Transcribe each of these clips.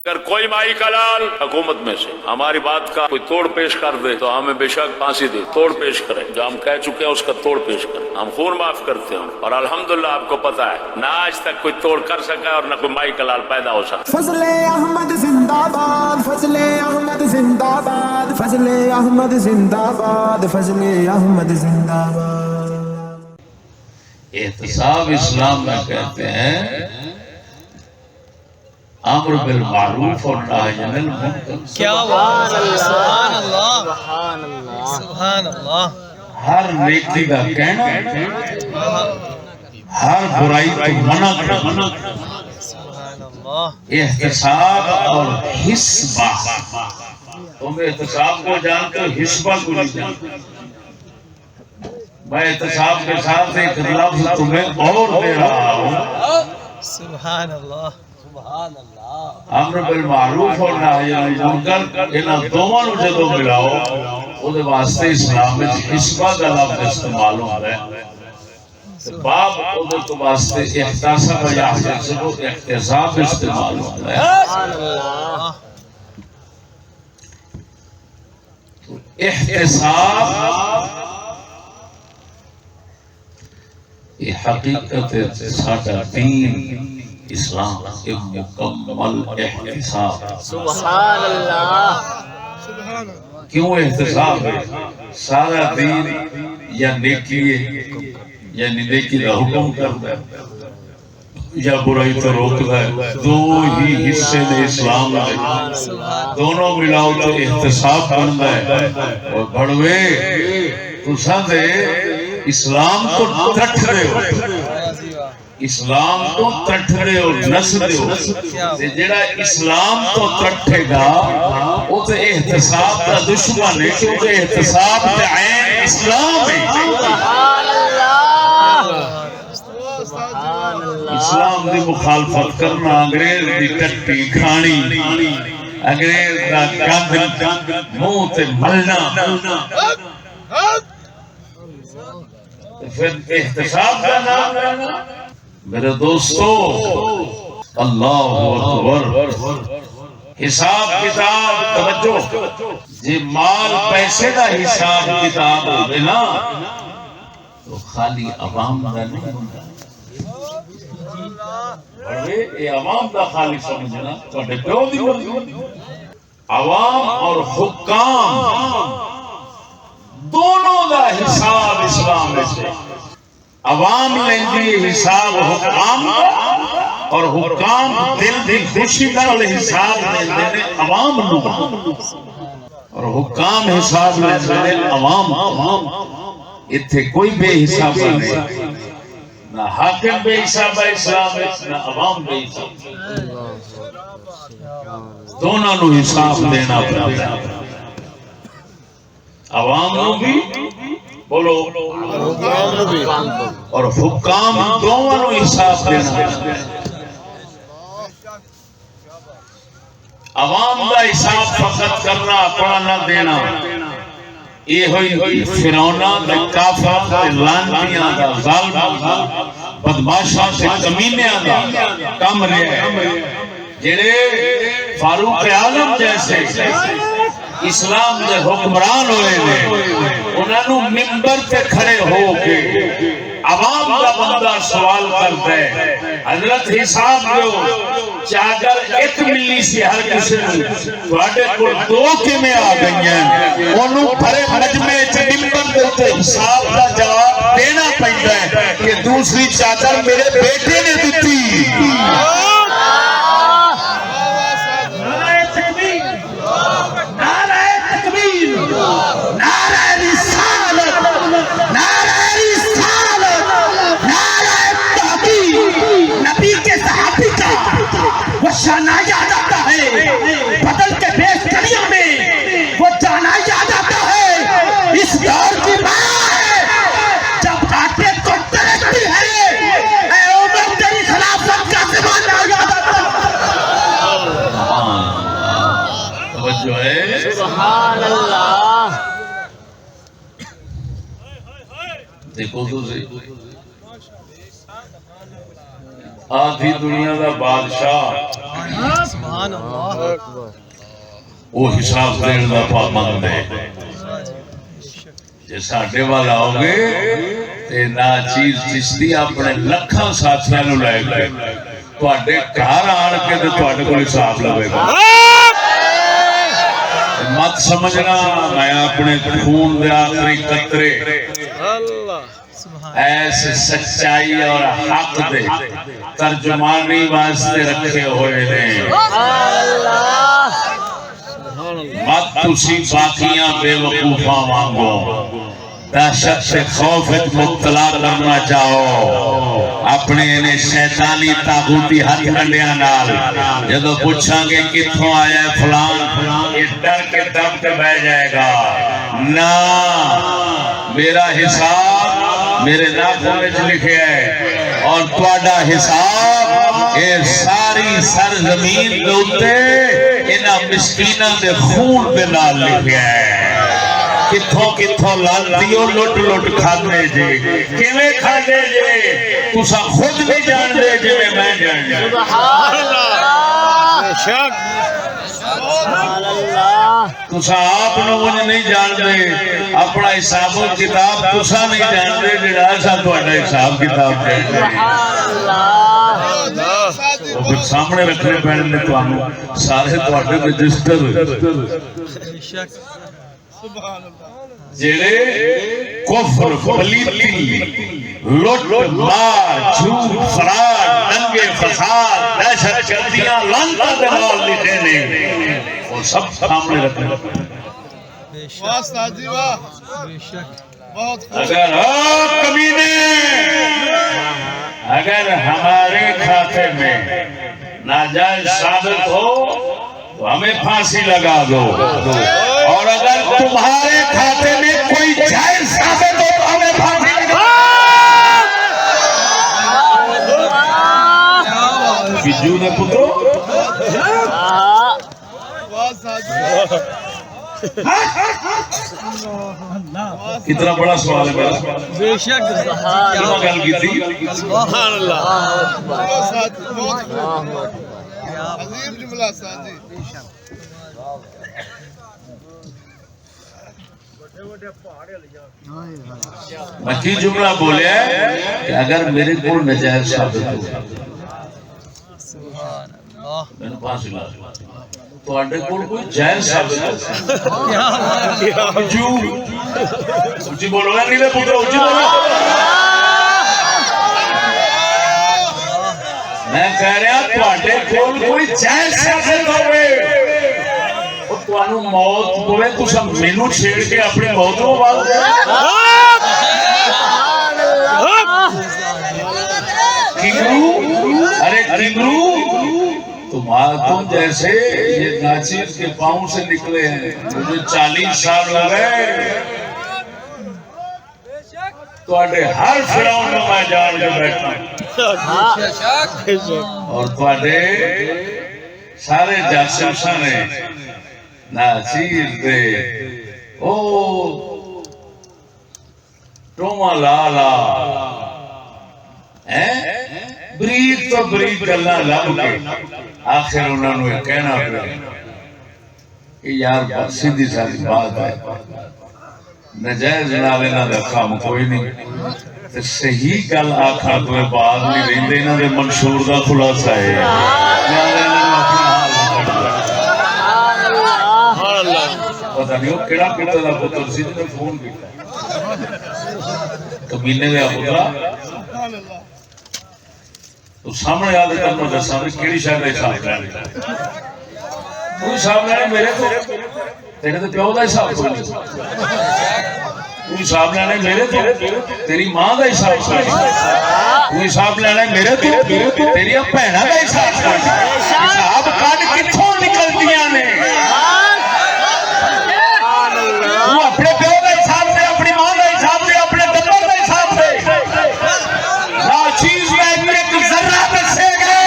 اگر کوئی مائی کلال حکومت میں سے ہماری بات کا کوئی توڑ پیش کر دے تو ہمیں بے شک پھانسی دے، توڑ پیش کرے، جو ہم کہہ چکے ہیں اس کا توڑ پیش کریں، ہم خون معاف کرتے ہیں۔ اور الحمدللہ آپ کو پتا ہے نہ آج تک کوئی توڑ کر سکا اور نہ کوئی مائی کلال پیدا ہو سکا۔ فضل احمد زندہ باد، فضل احمد زندہ باد، فضل احمد زندہ باد، فضل احمد زندہ باد۔ احتساب اسلام میں کہتے ہیں امر بالمعروف اور نہی عن المنکر۔ کیا بات ہے! سبحان اللہ، سبحان اللہ۔ ہر نیکی کا کہنا، ہر برائی کو منع کرنا، سبحان اللہ۔ احتساب اور حسبہ۔ تم احتساب کو جانتے ہو، حسبہ کو نہیں جانتے۔ میں احتساب کے ساتھ ایک لفظ تمہیں اور دے رہا ہوں، سبحان اللہ، سبحان اللہ۔ امر بالمعروف اور نہی عن المنکر، انہاں دونوں نوں جدوں ملاؤ اودے واسطے اسلام وچ حسبہ دا لفظ استعمال ہوندا ہے۔ باب اودے تو واسطے احتساب یا احتساب استعمال ہوندا ہے۔ احتساب یہ حقیقت ساڈا دین اسلام ایک مکمل احتساب۔ سبحان اللہ۔ کیوں احتساب ہے؟ سارا دین یا نیکی ہے، یعنی نیکی کا حکم کرتا ہے یا برائی تو روکتا ہے۔ دو ہی حصے نے اسلام میں، دونوں ملاؤ تو احتساب بنتا ہے۔ اور بڑوے تساں دے اسلام تو ترٹ رہے ہو، اسلام تو ترٹ رہے ہو، نس رہے ہو۔ جڑا اسلام تو ترٹے گا وہ تو احتساب کا دشمن ہے، کیونکہ احتساب کا عین اسلام ہے۔ اسلام دی مخالفت کرنا، انگریز دی ٹٹی کھانی، انگریز دا گند منہ تے ملنا، پھر احتساب کا نام لینا۔ میرے دوستو، اللہ اکبر، حساب کتاب توجہ، جی مال پیسے دا حساب کتاب ہوگی نا تو خالی عوام دا نہیں ہوتا۔ یہ عوام دا خالی سمجھنا تھوڑے پیو دی مرضی۔ عوام اور حکام دونوں دا حساب اسلام میں سے، عوام لیندی حساب حکام اور حکام دل دی خوشی نال حساب لیندے نے عوام نو، اور حکام حساب لیندے نے عوام۔ ایتھے کوئی بے حساب نہیں، نہ حاکم بے حساب ہے اسلام ہے، نہ عوام بے حساب۔ دونوں نو حساب دینا پڑتا ہے، عوام نو بھی بولو اور حکام دونوں نو حساب دینا۔ عوام دا حساب فقط کرنا، اپنا نہ دینا، یہ ہوئی فرعوناں تے کافراں تے لعنتیاں دا، ظالماں دا، بدماشاں تے کمینیاں دا کم رہا ہے۔ جڑے فاروق اعظم جیسے اسلام دے حکمران ہوئے نے، انہاں نوں منبر تے کھڑے ہو کے عوام دا بندہ سوال کرتا ہے، حضرت حساب لو، چادر ایک ملی سی ہر کسی نے، تواڈے کول دو کیویں آ گئیاں؟ اونوں بھرے مجمع وچ منبر تے حساب دا جواب دینا پیندا ہے کہ دوسری چادر میرے بیٹے نے دتی۔ جانا یاد آتا ہے بدل کے بیش کنیوں میں، وہ جانا یاد آتا ہے اس دور کی ماں ہے جب آٹے کو ترکتی ہے، اے عمر تیری خلافت کا زمانہ یاد آتا ہے۔ توجہ ہے، سبحان اللہ۔ دیکھو تو صحیح، آدھی دنیا دا بادشاہ سبحان اللہ وہ حساب دین دا پابند ہے جے ساڈے وال آؤ گے تے نا چیز چشتی اپنے لکھاں ساتھیاں نو لے گئے تواڈے گھر آن کے تے تواڈے کول حساب لوے گا مت سمجھنا میں اپنے خون دے آخری قطرے ایسے سچائی اور حق دے ترجمانی واسطے رکھے ہوئے نے مت تسی باقیاں بے وقوفاں مانگو دہشت سے خوف مبتلا کرنا چاہو اپنے انہیں شیطانی طاغوتی ہاتھ کنڈیاں نال جدو پوچھاں گے کتھوں آیا ہے فلان یہ ڈر کے دم پہ بہ جائے گا نا میرا حساب میرے ناخن وچ لکھے ہے اور تواڈا حساب اے ساری سرزمین دے اوتے انہاں مسکیناں دے خون دے نال لکھے ہے کتھوں کتھوں لانتیوں لٹ لٹ کھاندے جے کیویں کھاندے جے تساں خود بھی جان دے جویں میں جان دے سبحان اللہ بے شک سبحان اللہ تساں آپ نو ونج نہیں جان دے اپنا حساب و کتاب تساں نہیں جان دے جڑا اساں تہاڈا حساب کتاب جان دے سبحان اللہ وہ پھر سامنے رکھنے پینے نے تانوں سارے تہاڈے رجسٹر بے شک جڑے کفر پلیتی لٹ مار جھوٹ فراڈ دنگے فساد دہشت گردیاں لعنتاں دے نال لکھے نے وہ سب سامنے رکھنے واہ استاد جی واہ بے شک بہت اگر آپ کمینے اگر ہمارے کھاتے میں ناجائز ثابت ہو تو ہمیں پھانسی لگا دو اور اگر تمہارے کھاتے میں کوئی جائز ثابت ہو تو ہمیں پھانسی لگا دو بجو نے پترو کتنا بڑا سوال ہے میرا بے شک کیا گل کی تھی سبحان اللہ عظیم جملہ ساتھ جی میں کی جملہ بولے ہے کہ اگر میرے کو نجائز ثابت ہو سبحان اللہ میں نے پانچ لا تو انڈے کول کوئی جائز ثابت ہو اچھی بولو گا نیلے پوترو اچھی بولو میں کہہ رہا تو انڈے کول کوئی جائز ثابت ہوئے تو انو موت ہوئے تو سب مینو چھیڑ کے اپنی موت کو بات دے کنگرو ارے کنگرو تم جیسے یہ ناچیز کے پاؤں سے نکلے ہیں مجھے 40 سال لگے تو اڈے ہر فرعون میں میں جان کے بیٹھا اور تو اڈے سارے جاسوساں نے ناچیز دے او ٹوما لالا بریک تو بریک گلا لب کے آخر انہوں نے کہنا پڑا کہ یار سیدھی ساری بات ہے نجائز نال انہاں دا کام کوئی نہیں تے صحیح گل آکھا کوئی بات نہیں رہندے انہاں دے منشور دا خلاصہ ہے پتہ نہیں وہ کیڑا پتر دا پتر سی نے فون کیتا کمینے دا پتر تو سامنے یاد کرنا دساں کیڑی شے دا حساب لینا کوئی حساب لینا میرے کو تیرے تو پیو دا حساب کوئی نہیں کوئی حساب لینا میرے تو تیری ماں دا حساب کوئی نہیں کوئی حساب لینا میرے تو تیری بہناں دا حساب کوئی نہیں حساب کڈ کتھوں نکلدیاں نے وہ اپنے پیو دا حساب سے اپنی ماں دا حساب سے اپنے ٹبر دا حساب سے ناچیز میں ایک ذرہ بسے گا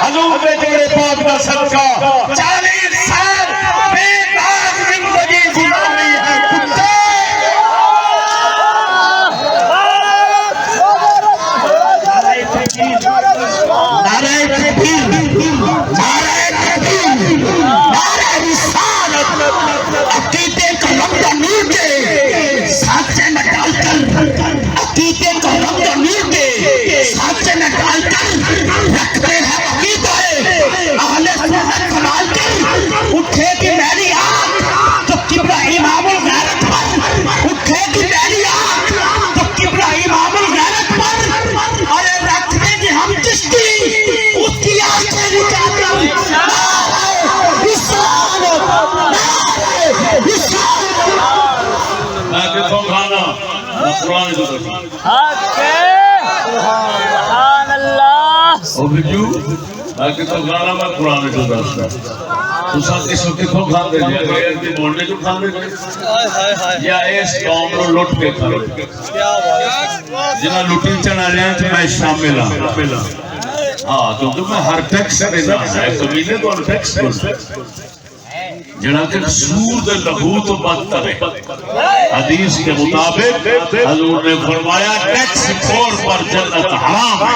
حضور نے جوڑے پاک کا صدقہ 40 سال بے داغ زندگی گزاری ہے کتے نعرہ تکبیر نعرہ قرآن جو سبحان اللہ او بجو آگے تو گانا میں قرآن جو دستا تو ساتھ اس وقت کو کھان دے جائے غیر کی بولنے جو کھان دے جائے یا اس قوم رو لٹ کے کھان دے جنہاں لٹی چنا لیا تو میں شامل ہوں ہاں کیونکہ میں ہر ٹیکس دینا ہے کمینے تو ہر ٹیکس دینا جنہاں کہ سود لہو تو بدتر ہے حدیث کے مطابق حضور نے فرمایا ٹیکس خور پر جنت حرام ہے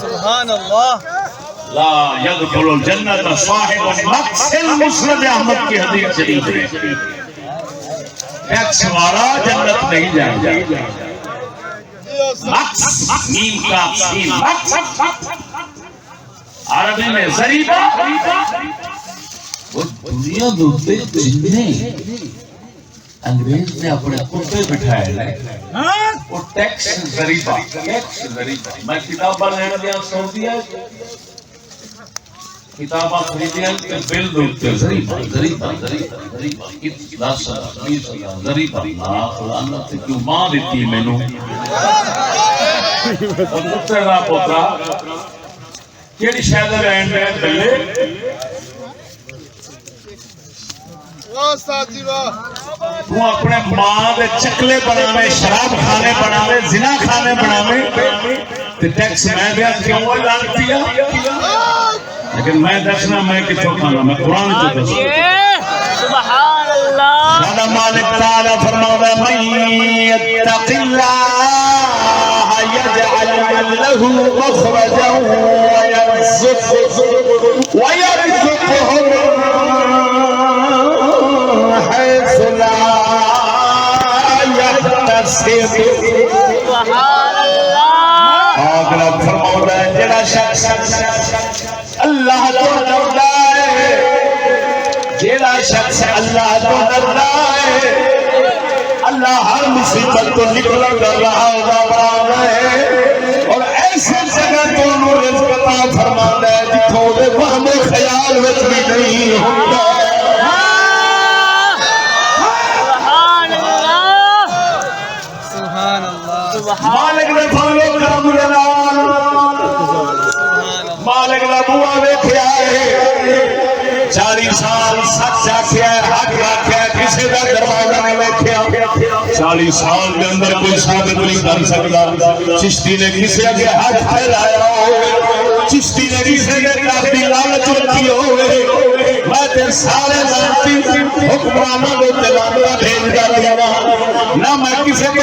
سبحان اللہ لا يدخل الجنت صاحب مقصل مسلم احمد کی حدیث شریف ہے ٹیکس والا جنت نہیں جائے گا مقص میم کا سین عربی میں ضریبہ وہ دنیا دوتے جنہیں انگریز نے اپنے کتے بٹھائے لے وہ ٹیکس ضریبہ میں کتابہ لینا دیا سعودیہ کتابہ خریدیا کہ بل دوتے ضریبہ ضریبہ اللہ سے کیوں ماں دیتی میں نو اور کتے را پوترا کیڑی شاید رہن دے بلے تو اپنے ماں دے چکلے بناوے شراب کھانے بناوے زنا کھانے بناوے تے ٹیکس میں دیا کیوں اعلان کیا لیکن میں دسنا میں کتوں کھانا میں قرآن جو دسنا سبحان اللہ خدا مالک تعالیٰ فرماؤں من یتق اللہ یجعل له مخرجا ويرزقه حيث لا يحتسب سبحان اللہ اگلا فرماؤں جڑا شخص اللہ تو ڈرتا ہے جیڑا شخص اللہ تو ڈرتا ہے اللہ ہر مصیبت کو نکل کر رہا ہوگا ہے اور ایسے جگہ تو انہوں رزق عطا فرماتا ہے جتوں دے وہم خیال وچ بھی نہیں ہوتا سبحان اللہ مالک نے فضل و کرم جلال مالک دا بوا ویکھیا ہے 40 سال سچ آکھیا ہے حق آکھیا ہے کسی دا دروازہ نہیں ویکھیا 40 سال دے اندر کوئی ثابت نہیں کر سکتا چشتی نے کسی اگے ہاتھ پھیلایا ہوئے چشتی نے کسی کے کافی لالچ رکھی ہوئے میں تے سارے لانتی حکمرانوں کو تلانتا بھیج جاتی نہ میں کسی کو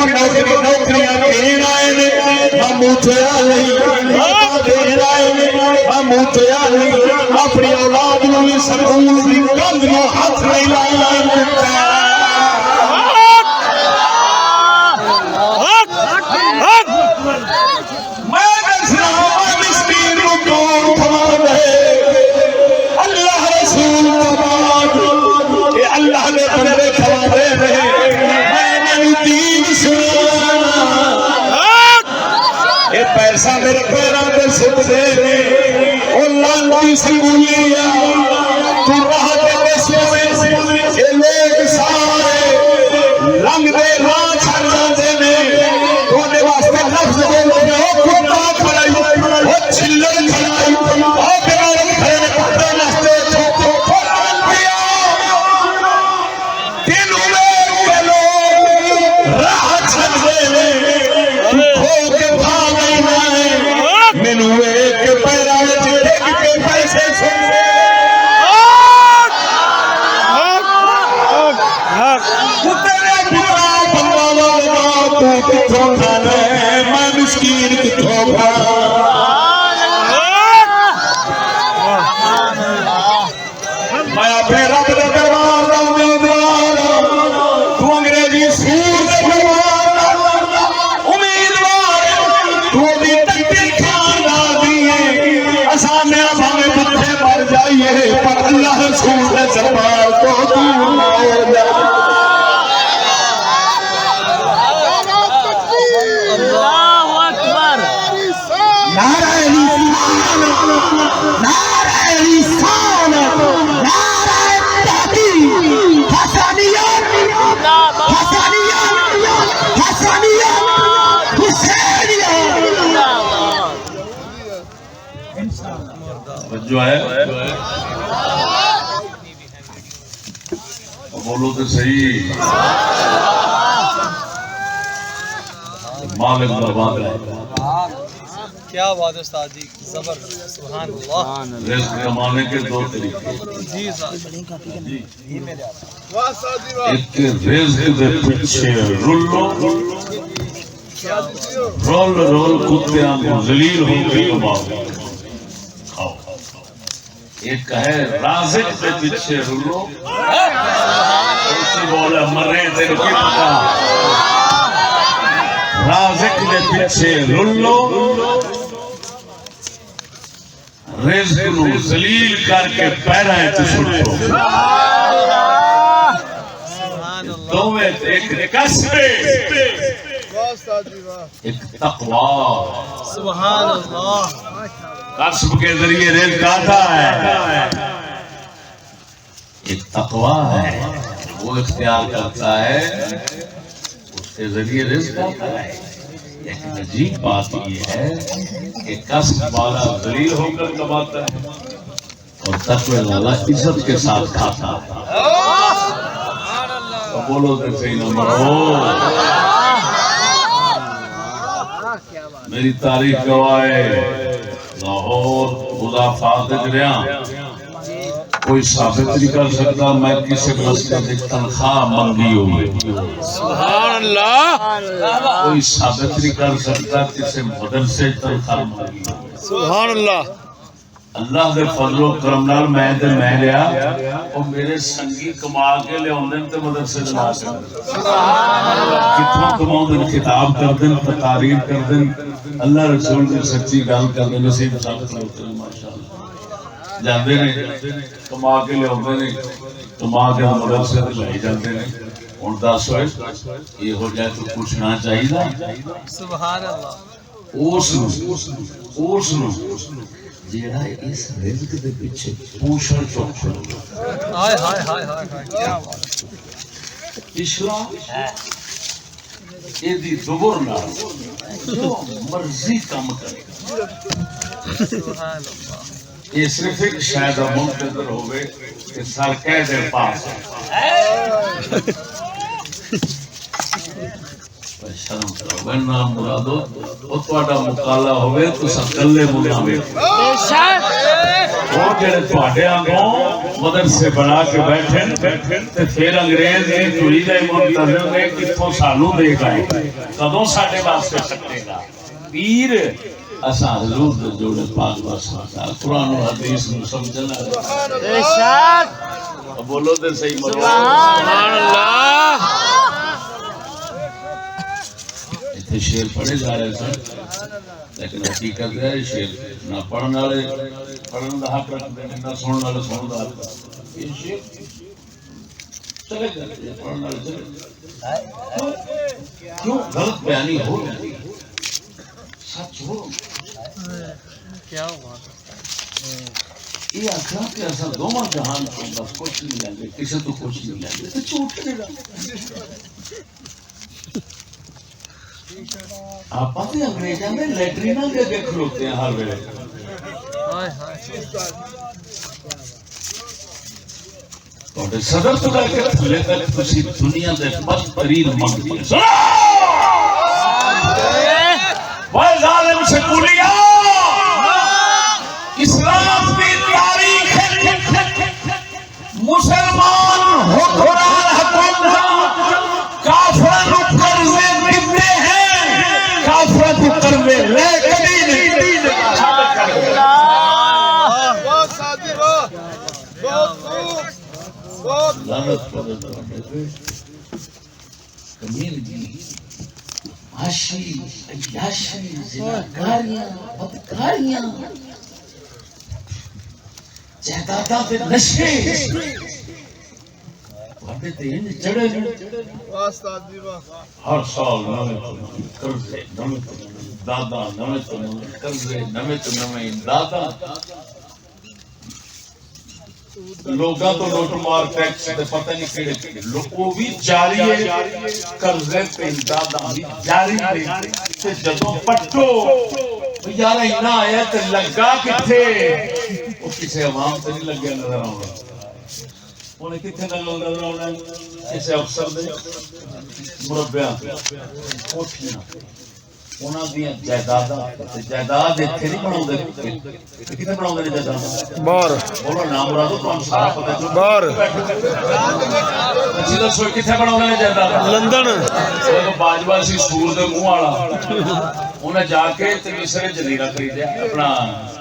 نوکریاں دین آئے نے میں موتیا نہیں دین آئے نے میں موتیا نہیں اپنی اولاد نو بھی سکول دی کندھ نو ہاتھ نہیں لایا پیسہ میرے پیروں پہ سب دے اور لانتی سکولیا تو راہ دے بسوں میں یہ لوگ سارے رنگ دے راہ چھڑا دینے تونے واسطے لفظ بولتے ہو کتا کھڑائی ہو چلر کھڑائی ہو بیارم کھڑے پتہ نستے چھوٹو قرآن کیا دنوں میں کے لوگ راہ چھڑ دینے کھو کے بھاگ مینو ایک پیرا ایک کے پیسے سن توجہ ہے بولو تو صحیح مالک دربان ہے کیا بات ہے استاد جی زبردست سبحان اللہ رزق کمانے کے دو طریقے جی استاد واہ استاد جی واہ ایک رزق دے پیچھے رولو رول رول کتیاں کو ذلیل ہو کے کماؤ کھاؤ ایک ہے رازق دے پیچھے رولو اسی بولا مرے دے کی پتا رازق دے پیچھے رولو رزق نو ذلیل کر کے پیرا ہے تو سٹو سبحان اللہ دوویں ایک کسب واہ استاد جی واہ ایک تقوی سبحان اللہ کسب کے ذریعے رزق آتا ہے ایک تقوی ہے وہ اختیار کرتا ہے اس کے ذریعے رزق آتا ہے لیکن عجیب بات یہ ہے کہ کسب والا ذلیل ہو کر کماتا ہے اور تقوی والا عزت کے ساتھ کھاتا ہے تو بولو تو صحیح نمبر ہو میری تاریخ گواہ ہے لاہور مضافات جریاں کوئی ثابت نہیں کر سکتا میں کسی مسئلے کی تنخواہ منگی ہوئی سبحان اللہ کوئی ثابت نہیں کر سکتا کسی مدرسے تنخواہ منگی ہوئی سبحان اللہ اللہ دے فضل و کرم نال میں لیا اور میرے سنگی کما کے لے تے مدرسے چلا کے کتوں کماؤں دن خطاب کر دن تقاریر کر دن اللہ رسول کی سچی گل کر دن نصیب ثابت ہوتے ہیں ماشاءاللہ جاندے نے کما کے لے کما کے مدرسے لے جاندے نے ہن دس ہوئے یہ ہو جائے تو پوچھنا چاہیے سبحان اللہ اس نو جیڑا اس رزق دے پیچھے پوچھن چوک ہائے ہائے ہائے ہائے کیا بات اسلام یہ دی زبر نال جو مرضی کام کرے سبحان اللہ یہ صرف ایک شاید منتظر ہوئے کہ سر کہہ دے پاس شرم کرو میں نام مرادو وہ تھوڑا مطالعہ ہوئے تو سکلے مناوے وہ جڑے تھوڑے آنگوں مدرسے بنا کے بیٹھے تے پھر انگریز نے چوری دے منتظر نے کتوں سالوں دے گئے کدوں ساڈے واسطے سکتے گا پیر اساں حضور دے جوڑے پاک واسطے قرآن و حدیث نو سمجھنا بے شک بولو تے صحیح سبحان اللہ شیر پڑھے جا رہے سن لیکن حقیقت ہے شیر نہ پڑھنے والے پڑھنے کا حق رکھتے ہیں نہ سننے والے سننے کا حق رکھتے ہیں یہ شیر چلے جاتے ہیں پڑھنے والے چلے کیوں غلط بیانی ہو رہی سچ ہو کیا بات یہ آخر کہ ایسا دونوں جہان کو بس کچھ نہیں لیں گے کسی تو کچھ نہیں لیں گے تو جھوٹ نہیں لیں آپ پتہ ہے انگریزاں میں لیٹریناں کے دیکھ کھلوتے ہیں ہر ویلے ہائے ہائے اور صدر تو لے کے تھلے تک کسی دنیا دے بدترین منگ وہ ظالم سے بولیا اسلام کی تاریخ مسلمان حکمران حکومت کافر قرضے دیتے ہیں کافر قرضے لے کبھی نہیں واہ استاد جی واہ بہت خوب بہت لعنت پر کمیلگی عاشی عیاشی زناکاریاں بدکاریاں جائیداداں تے نشے بڑے دین چڑھے واہ استاد جی واہ ہر سال نویں تو نویں قرضے نویں تو نویں دادا نویں تو نویں قرضے نویں تو نویں دادا لوگاں تو لوٹ مار ٹیکس تے پتہ نہیں کیڑے کیڑے لوکو بھی جاری ہے قرضے تے دادا بھی جاری ہے تے جدوں پٹو یار اینا آیا تے لگا کتھے کسی عوام سے نہیں لگیا نظر آنا انہیں کتنے نظر آنا کسی افسر دے مربیاں کوٹھیاں انہاں دی جائیداد جائیداد اتنے نہیں بناؤندے کتنے بناؤندے نے جائیداد باہر بولو نام مرادو تو سارا پتہ باہر جدو سوئی کتنے بناؤندے نے جائیداد لندن وہ باجوا سی سور دے منہ والا انہیں جا کے مصر جزیرہ خریدیا اپنا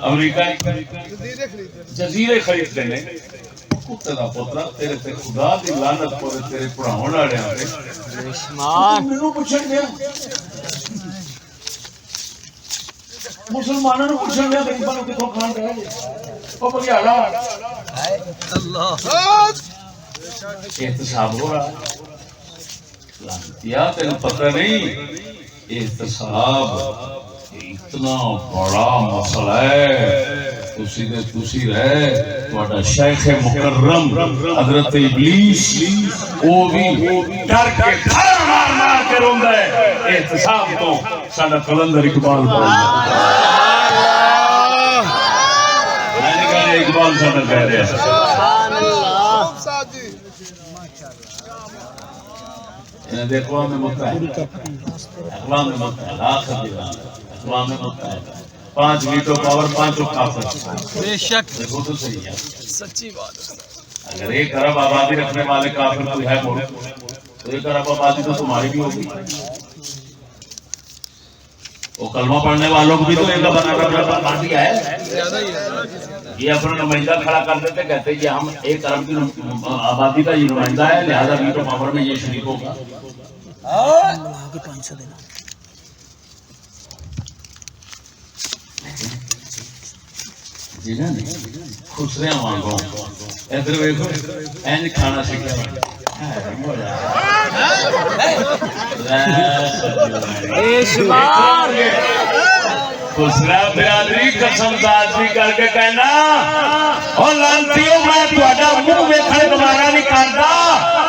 امریکہ جزیرے خریدتے نے کتے دا پوترا تیرے تے خدا دی لعنت پوے تیرے پڑھاون والےاں تے مینوں پوچھن گیا مسلمانوں نوں پوچھن گیا غریباں نوں کتھوں کھان دے او بھیاڑا اللہ احتساب ہو رہا لعنتیا تینوں پتہ نہیں احتساب اتنا بڑا مسئلہ ہے تسی رہے تہاڈا شیخ مکرم حضرت ابلیس وہ بھی ڈر کے گھر مار مار کے روندا ہے احتساب تو ساڈا کلندر اقبال بولدا میں نے کہا اقبال ساڈا کہہ رہا ہے دیکھو ہمیں متحد اقوام متحدہ اقوام متحدہ 5 ویٹو پاور 5 کافر بے شک دیکھو تو صحیح ہے سچی بات ہے اگر 1 ارب آبادی رکھنے والے کافر کوئی ہے ملک تو 1 ارب آبادی تو تمہاری بھی ہوگی وہ کلمہ پڑھنے والوں کو بھی تو 1 ارب آبادی ہے زیادہ ہی ہے یہ اپنا نمائندہ کھڑا کر دیتے کہتے ہیں یہ ہم 1 ارب کی آبادی کا یہ نمائندہ ہے لہذا ویٹو پاور میں یہ شریک ہوگا جنہاں نے خسریاں وانگوں ادھر ویکھو اینج کھانا سیکھیا خسرا برادری قسم ذاتی کر کے کہنا او لانتیو میں تہاڈا منہ ویکھن گوارا نہیں کردا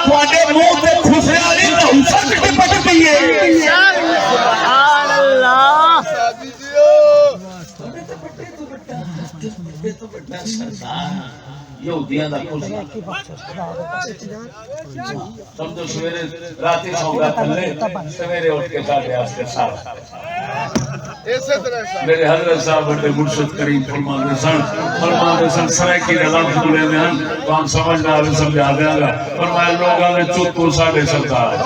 تہاڈے منہ تے خسرے والی نحوست پٹ پئی ہے سبحان اللہ یہودیاں دا خسرا سمجھو سویرے راتی سو گیا تھلے سویرے اٹھ کے ساڑھے آستے سارا میرے حضرت صاحب بڑے مرشد کریم فرماندے سن سرائکی لفظ بولے میں ہم تو ہم سمجھنا آلے سمجھا دیا گا فرمایا لوگاں نے چوتو ساڑھے سرکار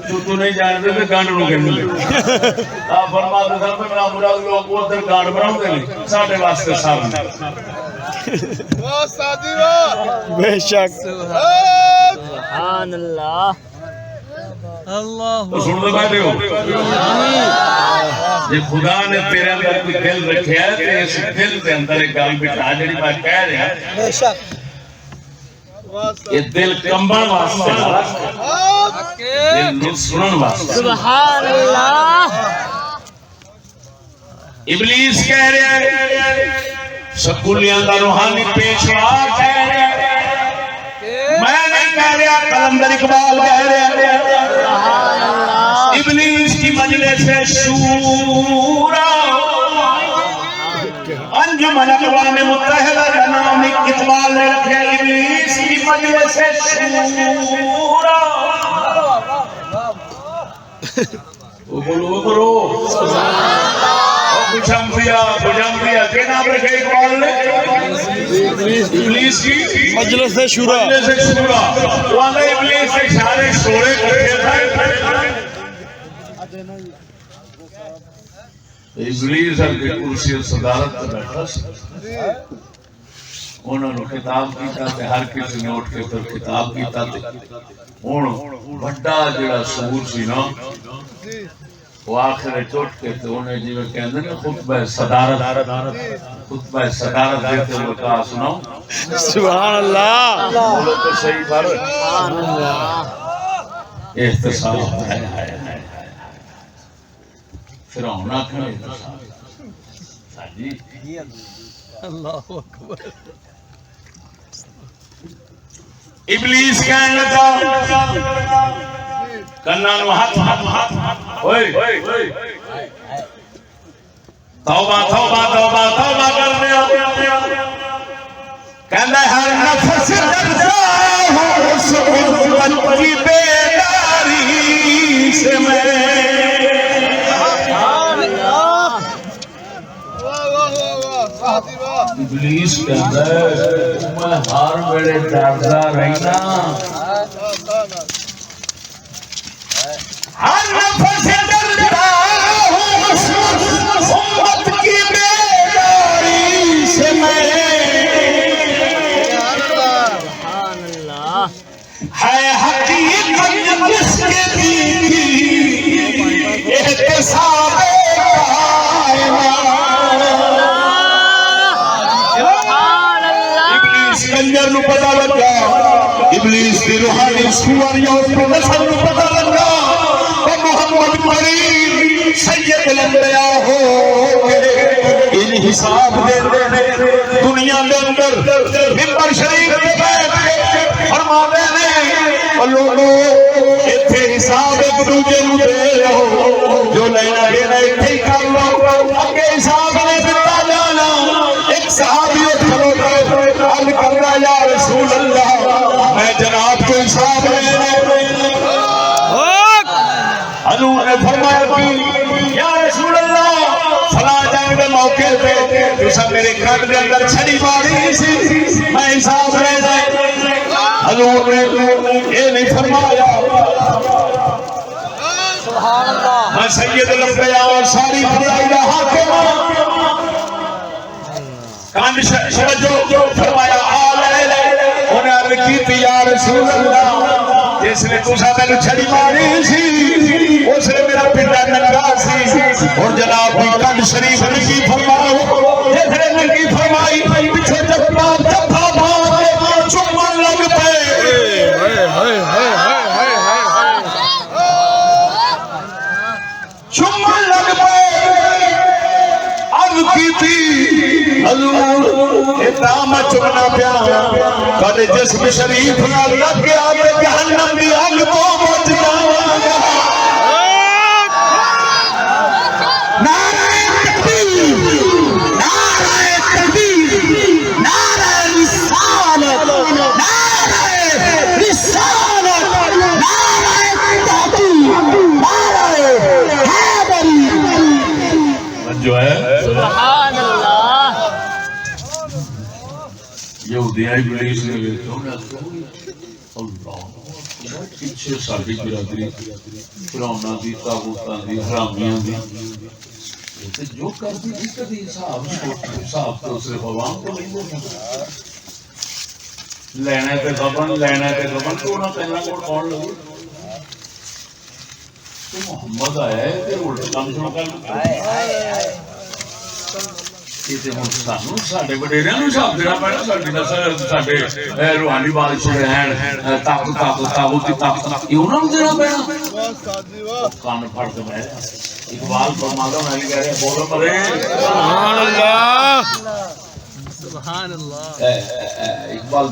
چوتو نہیں جانتے تھے گانڈ رو کے ملے آپ فرماتے سن میں میرا مراد لوگ وہ در گانڈ بناؤں دے لیں ساڑھے واسطے سامنے واہ سادی واہ بے شک سبحان اللہ اللہ تو سن دے بیٹھے ہو یہ خدا نے تیرے اندر کوئی دل رکھے ہے تو اس دل کے اندر ایک گال بٹھا جڑی بات کہہ رہے ہیں بے شک یہ دل کمبن واسطے دل نو سنن واسطے سبحان اللہ ابلیس کہہ رہے ہیں سکولیاں دا روحانی پیشوا کہہ رہے ہیں میں نہیں کہہ رہا کلندر اقبال کہہ رہے ہیں ابلیس کی مجلس شورا انجمن اقوام متحدہ کا نام اقبال نے رکھے ابلیس کی مجلس شورا وہ بولو بجھمدیا کہ نام رکھے اقبال نے ابلیس کی مجلس شورا مجلس شورا وہاں ابلیس سے سارے شورے کرتے تھے ابلیس ہر کے کرسی صدارت پر بیٹھا انہوں نے خطاب کیتا تے ہر کسی نے اٹھ کے پھر خطاب کیتا تے ہن بڑا جڑا سور سی نا وہ آخر چوٹ کے تے انہیں جی میں کہندے نے خطبہ صدارت دیتے ہوئے کہا سناؤ سبحان اللہ بولو تو صحیح بار احتساب ہے فرعون آخر احتساب جی اللہ اکبر ابلیس کہنے لگا کنہ نو ہاتھ اوئے توبہ توبہ توبہ توبہ کرنے کہنا ہر نفس ڈرتا ہوں اس غربت کی بیداری سے میں ابلیس کہتا ہے میں ہر ویلے ڈردا رہنا ہر نفس ڈرتا ہوں اس امت کی بیداری سے میں ہے حقیقت جس کے دیکھی احتساب کنجر نو پتا لگا ابلیس دی روحانی سواریاں اس کو نسل نو پتا لگا کہ محمد کریم سید الانبیاء ہو ان حساب دے دنیا دے اندر ممبر شریف پہ بیٹھ کے فرما دے نے لوگوں ایتھے حساب ایک دوجے نو دے لو جو لینا دینا ایتھے ہی کر لو اگے حساب نے دتا جانا ایک صحابی کھلو عرض کرنا یا رسول اللہ میں جناب کو حساب لینے حضور نے فرمایا یا رسول اللہ فلاں جنگ کے موقع پہ تسا میرے کان کے اندر چھڑی ماری سی میں حساب لے جائے حضور نے یہ نہیں فرمایا میں سید الانبیاء اور ساری خدائی کا حاکم کان جو فرمایا انہیں عرض کی تھی یا رسول اللہ جس نے تسا میں چھڑی ماری سی اس نے میرا پنڈا ننگا سی اور جناب بھی کنڈ شریف ننگی فرماؤ جس نے ننگی فرمائی پیچھے جب جبھا بھاگ چمن لگ پے چمن لگ پے عرض کی تھی حضور اتام چمنا پیا کدے جسم شریف نہ لگ گیا کہ جہنم دی اگ تو بچ جاواں گا نعرہ تکبیر نعرہ تکبیر نعرہ رسالت نعرہ رسالت نعرہ تحقیق نعرہ حیدری جو ہے سبحان اللہ یہودیاں ابلیس نے اللہ پیچھے ساری برادری فرعوناں دی طاغوتاں دی حرامیاں دی جو کر دی کبھی حساب تو صرف عوام کو نہیں دینا لینا تے غبن تو نہ پہلا کوڑ کون لگے تو محمد آیا ہے تے الٹ کام شروع کر سانو ساڈے وڈیریاں نوں حساب دینا پینا ساڈی نسل ساڈے روحانی بادشاہ رہن طاقت انہاں نوں دینا پینا کان پھڑ کے میں اقبال فرماتا میں کہہ رہا بولو مرے سبحان اللہ سبحان اللہ اقبال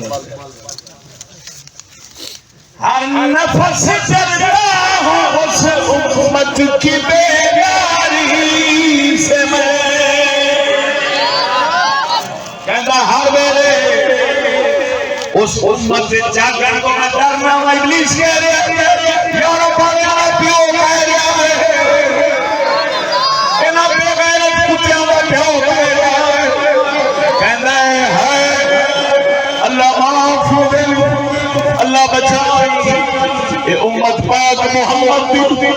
ہر نفس ڈرتا ہوں اس امت کی بیداری سے میں کہتا ہر ویلے اس امت جاگن کو میں ڈرنا ہوں ابلیس کہہ رہا یارو پاگا پیو کہہ رہا ہے انہاں بے غیرت کتیاں دا پیو کہہ رہا ہے کہتا ہے اللہ معاف دے اللہ بچائے اے امت پاک محمد دی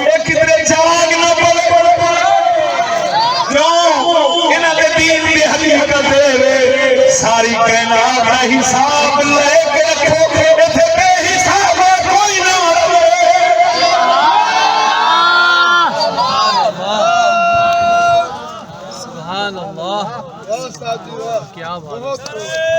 اے کدرے جاگ نہ پڑے کیوں انہاں دے دین دی حقیقت دے ساری کائنات کا حساب لے کے رکھو ایتھے بے حساب کوئی نہ رہے سبحان اللہ کیا بات ہے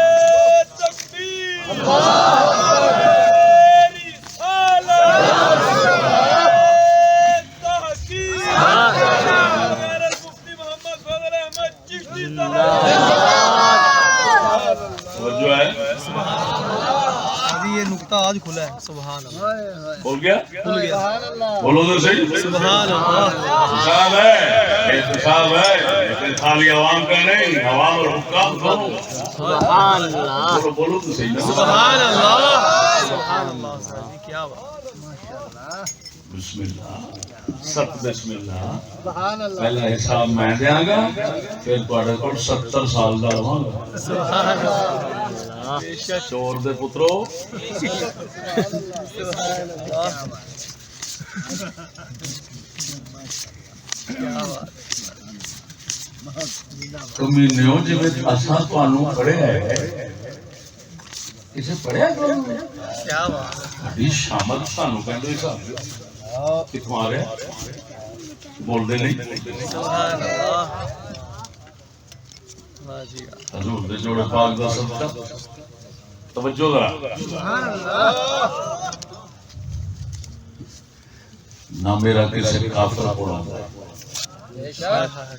یہ نقطہ آج کھلا ہے سبحان اللہ بول گیا کھل گیا بولو تو صحیح سبحان اللہ احتساب ہے ہے خالی عوام کا نہیں، عوام اور حکام دونوں۔ سبحان اللہ بولو بولو تو صحیح نا۔ سبحان اللہ سبحان اللہ استاد جی کیا بات بسم اللہ، سب بسم اللہ۔ سبحان اللہ پہلا حساب میں دیاں گا، پھر تواڈے کول 70 سال دا رہاں گا۔ سبحان اللہ چور دے پترو، سبحان اللہ کیا بات کمینیوں جی اساں تانوں پڑھیا ہے، اسے پڑھیا کیا بات بڑی شامت سانوں کہندے صاحب کتھوں آ رہے بول دے نہیں۔ سبحان اللہ واہ جی واہ حضور دے جوڑے پاک دا صدقہ، توجہ ذرا۔ نہ میرا کسی کافر پڑھاتا ہے،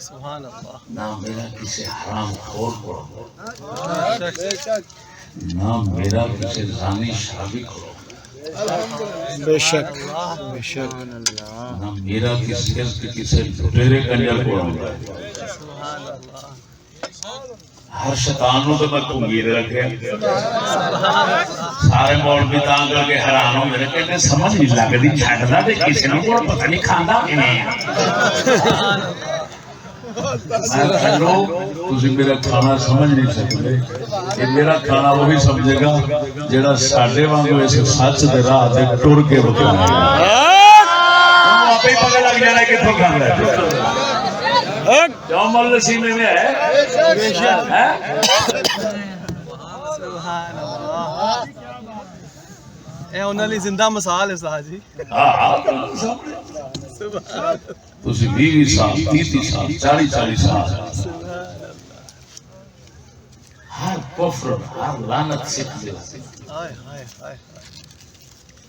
سبحان اللہ نہ میرا کسی حرام خور پڑھاتا ہے، بے شک نہ میرا کسی زانی شرابی کھڑا، بے شک نہ میرا کسی لٹیرے کنجر پڑھاتا ہے۔ سبحان اللہ ہر شیطان تو میں امید رکھے، سارے مولوی تاں کر کے حیران ہو میرے کہتے سمجھ نہیں لگتی چھڈدا تے کسی نوں کوئی پتہ نہیں کھاندا کیویں میں کھلو تسی میرا کھانا سمجھ نہیں سکتے، یہ میرا کھانا وہی سمجھے گا جڑا ساڈے وانگو اس سچ دے راہ تے ٹر کے بتاوے گا، آپ ہی پتہ لگ جانا کتھوں کھاندا ہے۔ جو مل نسیمے میں ہے سبحان اللہ اے انہاں لئی زندہ مثال ہے استاد جی سبحان تسی 20 سال 30 سال 40 سال ہر کفر ہر لعنت سکھ دے ہائے ہائے ہائے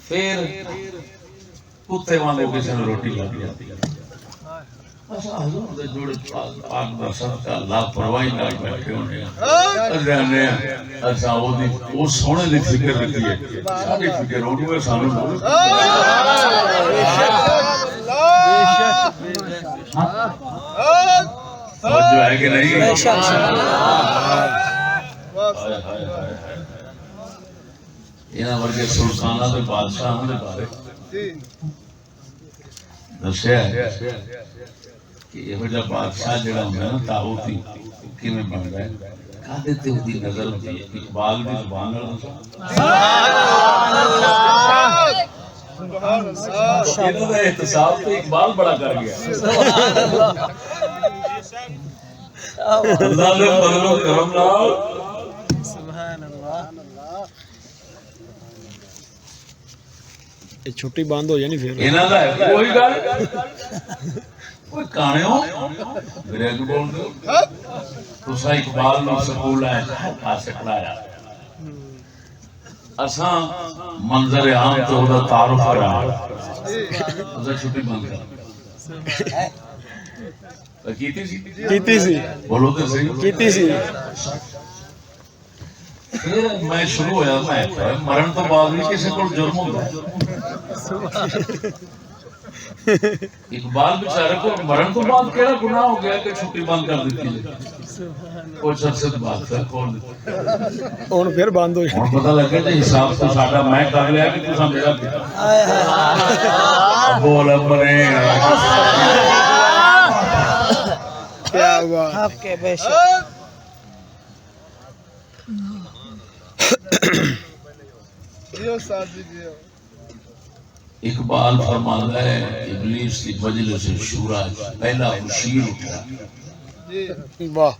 پھر کتے وانگو کسی نے روٹی لگ جاتی ہے۔ حضور دے جوڑے پاک دا صدقہ اللہ پرواہی نال بیٹھے ہونے ہیں، اساں او سونے دی فکر رکھی ہے، ساری فکر ہونے میں سانوں بولو توجہ ہے کہ نہیں؟ انہاں ورگے سلطاناں تے بادشاہاں دے بارے دسیا ہے کہ یہ جا بادشاہ جڑا ہوندا ہے نا طاغوتی کیویں بندا ہے، کادے تے اودی نظر ہوندی ہے۔ اقبال دی زبان نال انہاں دا احتساب تو اقبال بڑا کر گیا، اللہ دے فضل و کرم نال سبحان اللہ یہ چھٹی بند ہو جانی پھر انہاں دا کوئی گل کوئی کانیوں میرے کو بول دو تسا اقبال نو سکول ہے پاسے پڑھایا، اساں منظر عام تو دا تعارف کرایا، اساں چھٹی بند کر کیتی سی بولو تے صحیح کیتی سی پھر میں شروع ہویا میں مرن تو بعد بھی کسی کو جرم ہوتا ہے، اقبال بیچارے کو مرن تو بعد کیڑا گناہ ہو گیا کہ چھٹی بند کر دیتی ہے، کچھ عرصے بعد پھر کھول دیتی ہن پھر بند ہو ہن پتہ لگا کہ حساب تو ساڈا میں کر لیا کہ تساں میرا بول بنے کیا ہوا آپ کے بے شک جیو استاد جی جیو اقبال فرماتا ہے ابلیس کی مجلس شورا پہلا مشیر اٹھا، جی واہ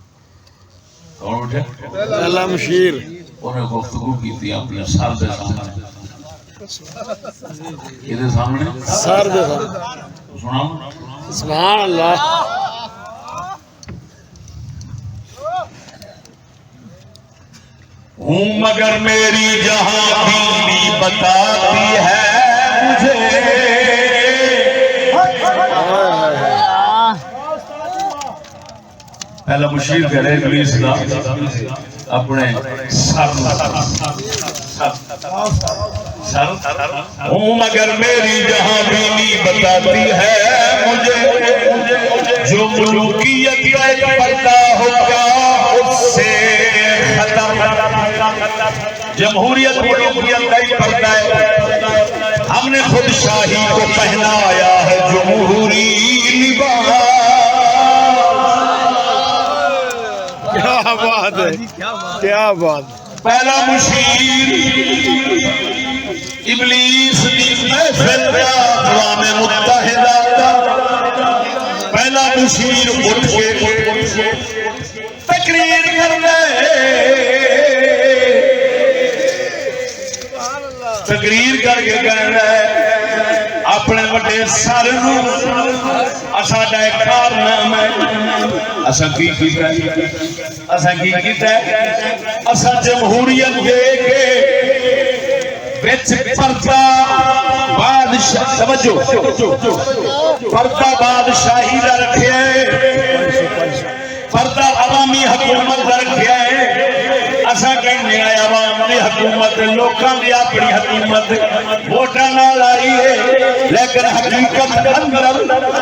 کون اٹھا؟ پہلا مشیر انہیں گفتگو کی تھی اپنے سر دے سامنے، یہ سامنے سر دے سامنے سنا سبحان اللہ ہوں مگر میری جہاں بینی بتاتی ہے مجھے، پہلا مشیر کہہ رہے ابلیس دا اپنے سر ہوں مگر میری جہاں بینی بتاتی ہے مجھے جو ملوکیت کا ایک پردہ ہوگا اس سے ختم. جمہوریت ملوکیت کا ایک پردہ ہے. ہم نے خود شاہی کو پہنایا ہے جمہوری لباس. کیا بات ہے، کیا بات. پہلا مشیر ابلیس دی محفل کا اقوام متحدہ کا پہلا مشیر اٹھ کے تقریر کر کے کہہ رہا ہے اپنے بڑے سر ساڈا ایک کارنامہ ہے. اساں کی کیتا ہے؟ اساں کی کیتا ہے؟ اساں جمہوریت دے کے وچ پردہ بادشاہ توجہ پردہ بادشاہی دا رکھیا ہے، پردہ عوامی حکومت دا رکھیا ہے. اساں کہنے ہیں عوام دی حکومت لوکاں دی اپنی حکومت ووٹاں نال آئی ہے، لیکن حقیقت اندر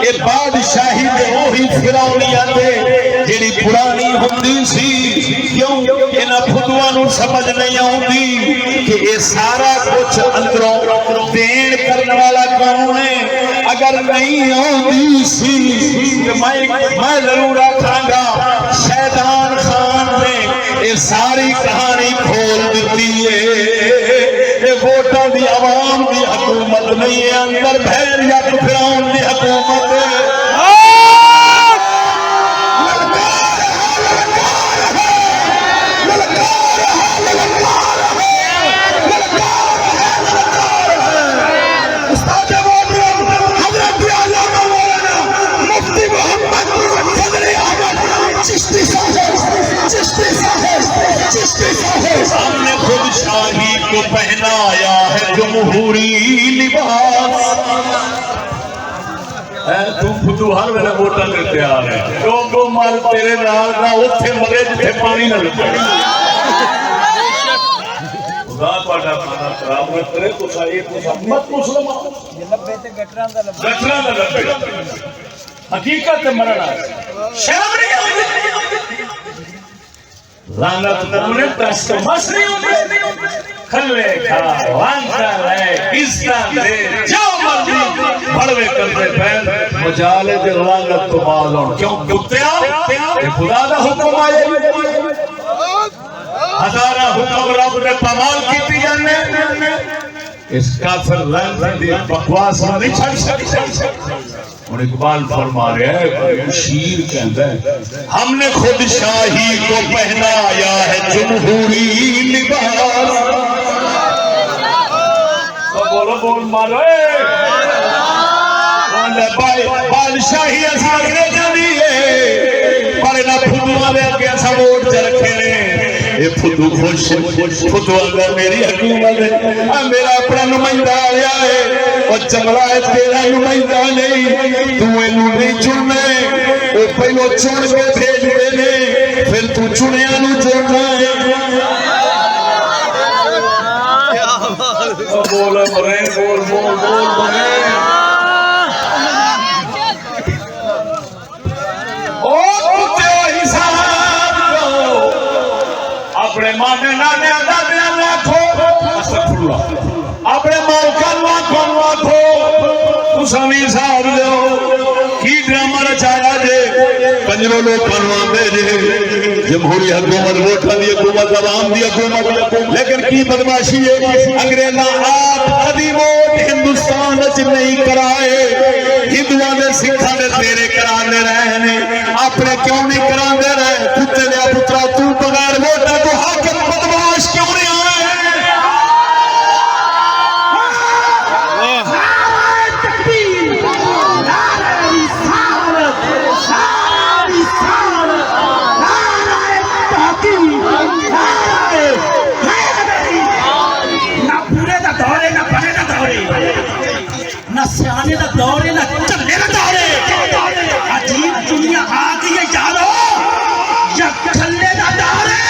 اے بادشاہی دے وہی فرعونیاں دے جڑی پرانی ہوندی سی. کیوں انہاں خودواں نوں سمجھ نہیں آوندی کہ اے سارا کچھ اندروں دین کرن والا کون ہے. اگر نہیں آوندی سی تے میں ضرور آکھاں گا شیطان خان نے اے ساری کہانی کھول دیتی ہے. اے ووٹاں دی عوام دی حکومت نہیں ہے، اندر بھیر یا فرعون دی حکومت ہے. ہم نے خود شاہی کو پہنایا ہے جمہوری لباس. تو خودو ہر ویلے ووٹاں تے تیار ہے. جو مال تیرے نال نہ اوتھے مرے جتھے پانی نہ لگے. خدا پاٹا کھانا خراب نہ کرے تو ساری مت مسلمان لبے تے گٹراں دا لبے حقیقت مرنا شرم نہیں آتی. لعنت نمونے دست مس نہیں ہوتی. کھلے کھا وانتا رہے عزت دے جو مرضی بڑوے کرتے پہن مجالے دے لعنت تو بعد ہون. کیوں کتیا یہ خدا دا حکم آئے ہزارہ حکم رب نے پامال کیتی جانے. اس کافر لعنت دی بکواس نہیں چھڑ سکتے. اور اقبال فرما رہا ہے مشیر کہتا ہے ہم نے خود شاہی کو پہنایا ہے جمہوری لباس. بولو بول مارو بادشاہی ایسا انگریزاں دی ہے پر انہاں پھدواں دے اگے ایسا ووٹ تے رکھے نے. اے پھدو خوش پھدو اگر میری حکومت ہے میرا اپنا نمائندہ آیا ہے اور چمڑا ہے تیرا نمائندہ نہیں. تو اینو نہیں چننے وہ پہلو چن کے بھیج دینے پھر تو چنیا نو چننا ہے. بول مرے بول بول بول مرے اپنے مانے نانے دادے لاکھو اپنے مالکان لاکھو تسامی صاحب دیو کی ڈرامہ رچایا جے کنجروں لوگ کنواندے جے جمہوری حکومت ووٹاں دی حکومت عوام دی حکومت. لیکن کی بدماشی ہے انگریزاں آپ کبھی ووٹ ہندوستان وچ نہیں کرائے. ہندوؤں دے سکھاں دے تیرے کراندے رہے نے اپنے کیوں نہیں کراندے رہے. کتے دے پترا تو بغیر ووٹاں تو حاکم بدماش کیوں نہیں آئے. نہ سیانے دا دورے نہ چلے دا دورے. عجیب دنیا آ گئی ہے یارو یا کھلے دا دورے.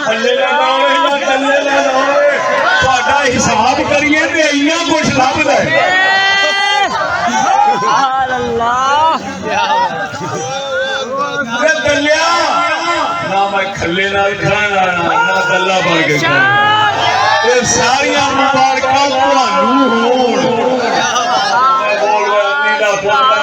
تھلے نہ لاؤے نہ تھلے نہ لاؤے تہاڈا حساب کریے تے اینا کچھ لبدا ہے سبحان اللہ اے دلیا نہ میں کھلے نال کھانا نہ دلہ بن کے کھانا اے ساریاں مبارکاں تانوں ہون میں بول رہا میرا پوتا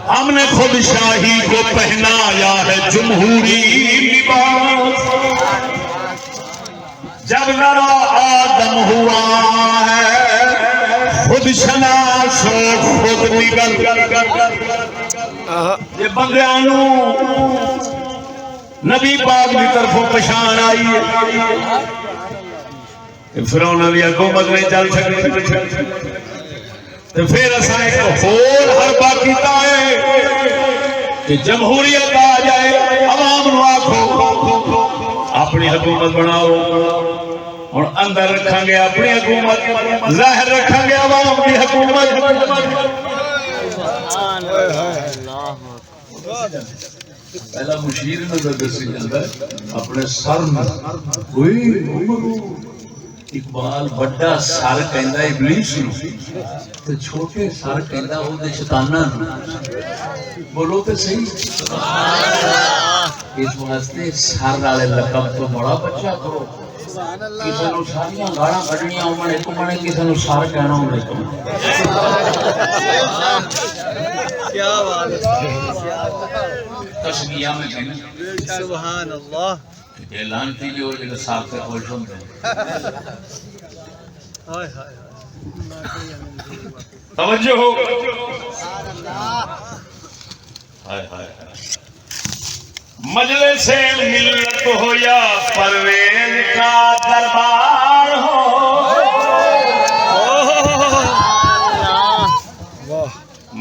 ہم نے خود شاہی کو پہنایا ہے جمہوری لباس جب ذرا آدم ہوا ہے خود شناس و خود نگر یہ بندیانوں نبی پاک کی طرفوں پہچان آئی ہے فرعون دی حکومت نہیں چل سکتی تو پھر اساں ایک اور حربہ کیتا ہے کہ جمہوریت آ جائے عوام نو آکھو اپنی حکومت بناؤ اور اندر رکھا گے اپنی حکومت ظاہر رکھا گے عوام کی حکومت پہلا مشیر نے دسی جاندا اپنے سر میں کوئی اقبال بڑا سر کہندا ابلیس نو تے چھوٹے سر کہندا او دے شیطاناں نو بولو تے صحیح سبحان اللہ اس واسطے سر والے لقب تو بڑا بچا کرو کسی نو ساریاں گاڑاں کڈنیاں ہونے کو منے کسی نو سر کہنا ہونے کو کیا بات ہے تسمیہ میں کہنا سبحان اللہ اعلان کی جو ایک ساتھ سے خوش ہوتے ہیں توجہ ہو مجلس ملت ہو یا پرویز کا دربار ہو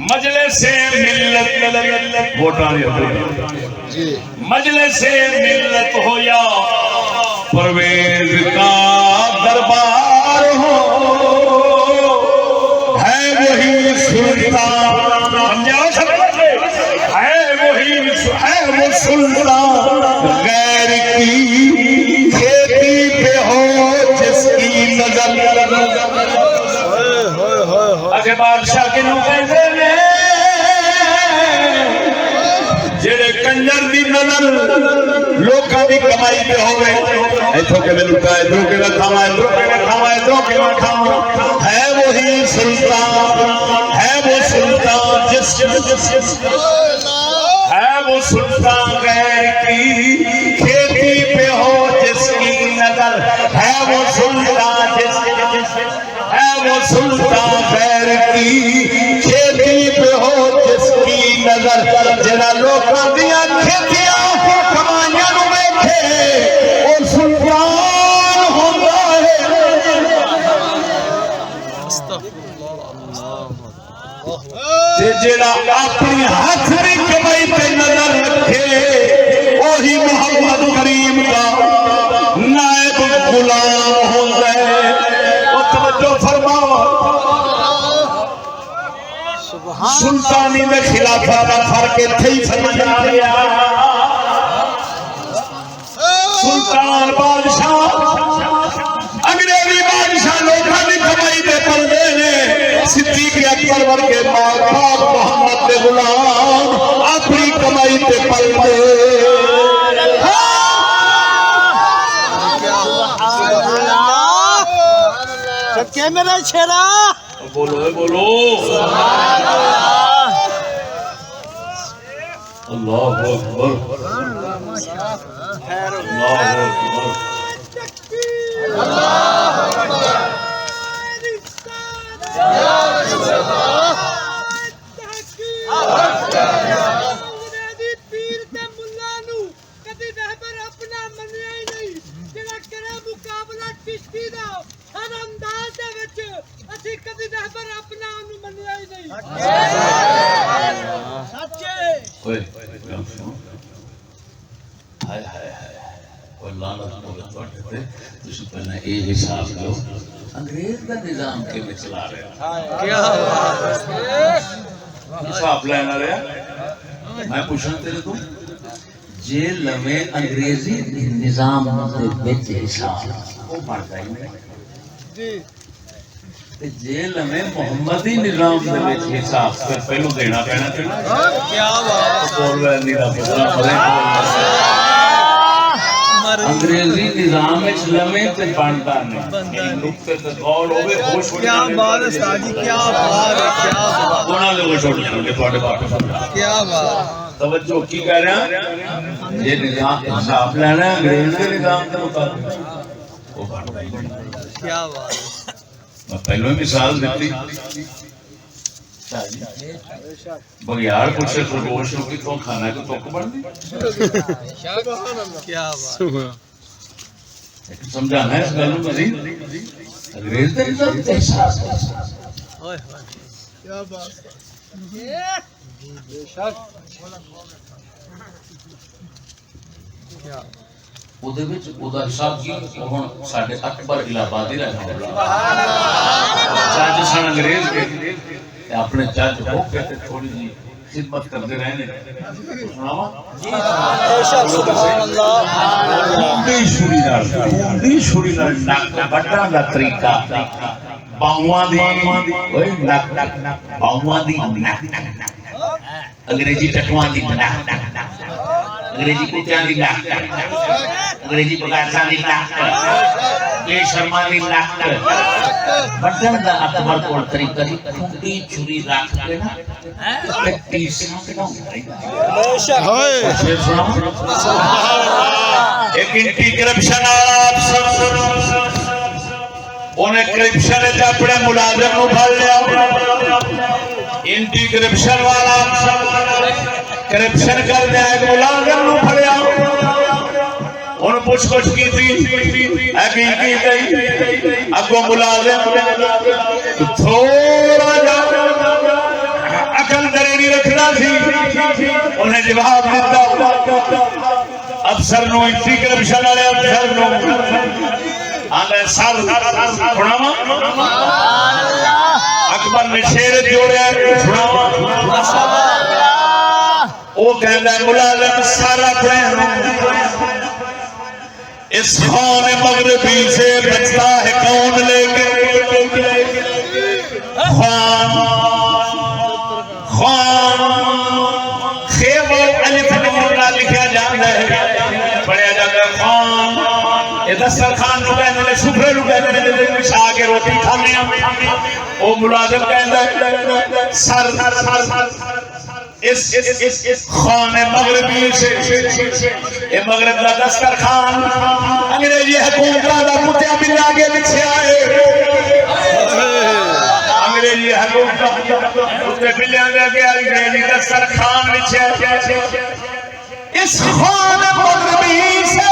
مجلس ملت مجلس ملت ہو یا پرویز کا دربار ہو ہے وہی سلطان ہے وہ سلطان غیر کی کھیتی پہ ہو جس کی نظر اگے بادشاہ کے نو کہتے ہیں جڑے کنجر دی نظر لوکاں دی کمائی پہ ہوے ایتھوں کے لٹا ہے دو کے کھاوا ہے دو کے کھاوا ہے دو کے کھاوا ہے وہی سلطان ہے وہ سلطان جس ہے وہ سلطان غیر کی کھیتی پہ ہو جس کی نظر ہے وہ سلطان جس ہے وہ سلطان غیر کی کھیتی پہ ہو جس کی نظر جنا لوکاں دیاں کھیتیاں کمائیاں نو ویکھے او سلطان ہوندا ہے تے جڑا اپنی ہاتھ دی کمائی تے نظر رکھے وہی محمد کریم کا نائب غلام ہوندا ہے او توجہ فرماؤ سلطانی میں خلافت کا فرق اتنے ہی سمجھ آ گیا سلطان بادشاہ انگریزی بادشاہ لوکاں دی کمائی دے پلدے نے صدیق اکبر ورگے پاک محمد دے غلام اپنی کمائی تے پلدے سچے میرا چھڑا بولو بولو اللہ اکبر اللہ اکبر کوئی لعنت ہوے تواڈے تے تسی پہلے اے حساب لو انگریز دا نظام کیویں چلا رہے ہیں کیا بات ہے حساب لینا رہا میں پوچھنا تیرے تو جے لویں انگریزی نظام دے وچ حساب او بندا ہی نہیں جی تے جے لویں محمدی نظام دے وچ حساب پھر پہلو دینا پینا کیا بات اور نہیں دا پتہ انگریزی نظام وچ لویں تے بندا نہیں نقطے تے غور ہوے ہوش ہو کیا بات ہے استاد جی کیا بات ہے کیا بات انہاں دے ہوش ہو جاندے تواڈے بات کیا بات توجہ کی کہہ رہے ہیں یہ نظام حساب لینا ہے انگریز کے نظام کے مطابق وہ بنتا ہی نہیں کیا بات ہے میں پہلو ہی مثال دیتی بگیار پوچھے خرگوش کو کتوں کھانا کو توک بن دی کیا بات سمجھانا ہے اس گل کو مزید انگریز کے نظام کے حساب اوئے ہوئے کیا بات کیا اودے وچ اودا حساب کی ہن ساڈے اکبر الہ آبادی رہنا جج سن انگریز کے اپنے جج ہو کے تے تھوڑی جی خدمت کرتے رہنے سناواں سبحان اللہ دی شوری نال نک بٹاں دا طریقہ باواں دی اوئے نک باواں دی نک انگریزی ٹٹواں دی نک انگریزی کتیاں دی نک انگریزی بغاثاں دی نک بے شرما دی نک بٹن دا اکبر کول طریقہ دی کھنڈی چھری رکھ کے نا کٹی سانکڑا بے شک ایک انٹی کرپشن والا انہیں کرپشن وچ اپنے ملازم نو پھڑ لیا انٹی کرپشن والا کرپشن کر دیا ایک ملازم نو پھڑیا انہوں پوچھ کچھ کی تھی کی گئی اگو ملازم تھوڑا جا عقل دریری رکھنا سی انہیں جواب دیتا افسر نو انٹی کرپشن والے افسر نو آنے سر سناواں اکبر نے شیر جوڑیا سناواں وہ کہندا ہے ملازم سارا اپنے اس خان مغربی سے بچتا ہے کون لے کے خان خان خیبر الف نون لکھا جاتا ہے پڑھیا جاتا ہے خان یہ دسترخوان نو کہندے نے سفرے نو کہندے نے بچھا کے روٹی کھانے او ملازم کہندا ہے سر اس خان مغربی سے یہ مغرب کا دسترخوان انگریزی حکومت کا کتیا بلا کے لکھیا ہے انگریزی حکومت کا کتے بلیاں دے کے انگریزی دسترخوان لکھیا اس خان مغربی سے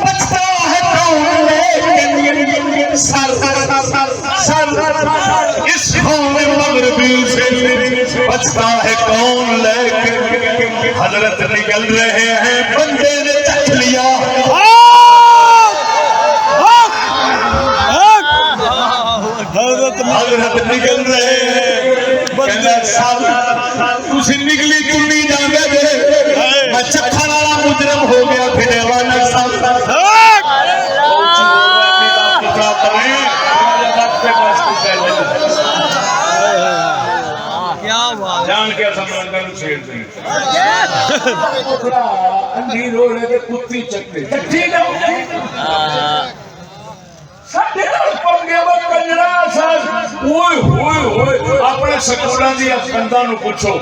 بچتا ہے کون لیکن سر اس خان مغربی سے بچتا ہے کون لیکن حضرت نکل رہے ہیں بندے نے چکھ لیا حضرت نکل رہے ہیں کہنا سال تسی نکلی کنی جاندے دے میں چکھا والا مجرم ہو گیا پھر وانا سال کیا بات جان کے سمجھنے کو چھیڑ دیں اندھی رو رہے تھے کتی چکتے چکتی نہ ساڑھے نال پڑھ گیا وہ کنجرا ساز اوئے ہوئے ہوئے اپنے سکولان دی افندہ نو پوچھو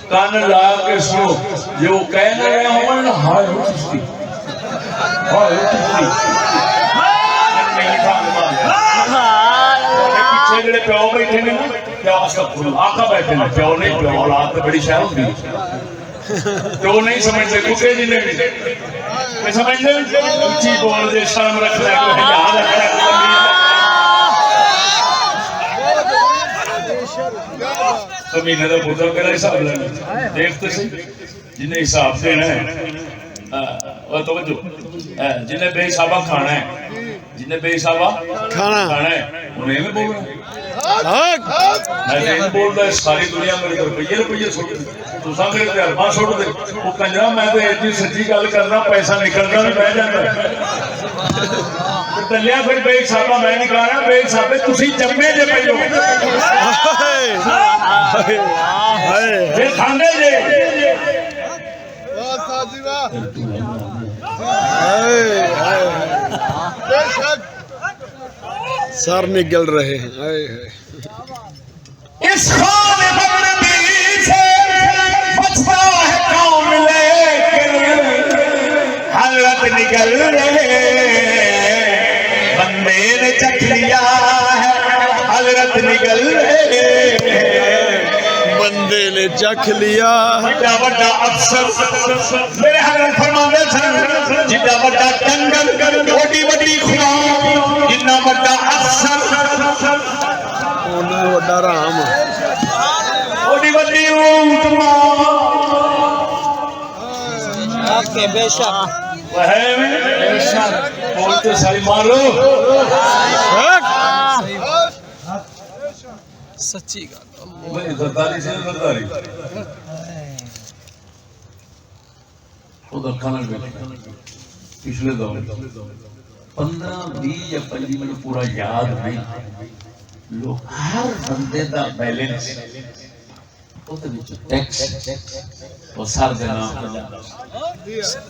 کان لا کے سنو جو کہنا ہے ہمیں ہائے ہو چستی ہائے ہو چستی نہیں پیچھے جڑے پیو بیٹھے نے پیو استغفر آقا بیٹھے نے پیو نہیں پیو اولاد بڑی شے ہوندی پیو نہیں سمجھتے کتے جی نے سمجھتے اونچی بول دے شرم رکھ لے کوئی یاد رکھ کمینے دا پتر میرا حساب لینا دیکھتے سی جنہیں حساب دینا ہے توجہ جنہیں بے حسابہ کھانا ہے جنہیں بے حسابہ کھانا ہے انہیں میں بول رہا ہے حق میں نہیں بول رہا ساری دنیا میرے روپیے چھوڑ دے تو میرے تجربہ چھوڑ دے وہ کنجرا میں تو ایسی سچی گل کرنا پیسہ نکلنا بھی بہ جاتا تلیا پھر بے حسابہ میں نہیں کہا بے حسابے تسی جمے جے پہلو پھر کھاندے جے واہ ساجی واہ بے شک سر نکل رہے ہیں اس خان مغربی سے بچتا ہے کون لیکن حضرت نکل رہے بندے نے چکھ لیا ہے حضرت نکل رہے بندے نے چکھ لیا جڑا بڑا افسر میرے حضرت فرماندے سن جڑا بڑا ٹنگل اوڈی وڈی خدا جتنا بڑا افسر انہوں وڈا رام اوڈی وڈی اونٹ ماں آپ کے بے شک بولتے ساری مارو حق سچی گل زرداری سے زرداری خود کھانا پچھلے دور 15-20 یا 25 مجھے پورا یاد نہیں لوگ ہر بندے دا بیلنس ٹیکس وہ سر دینا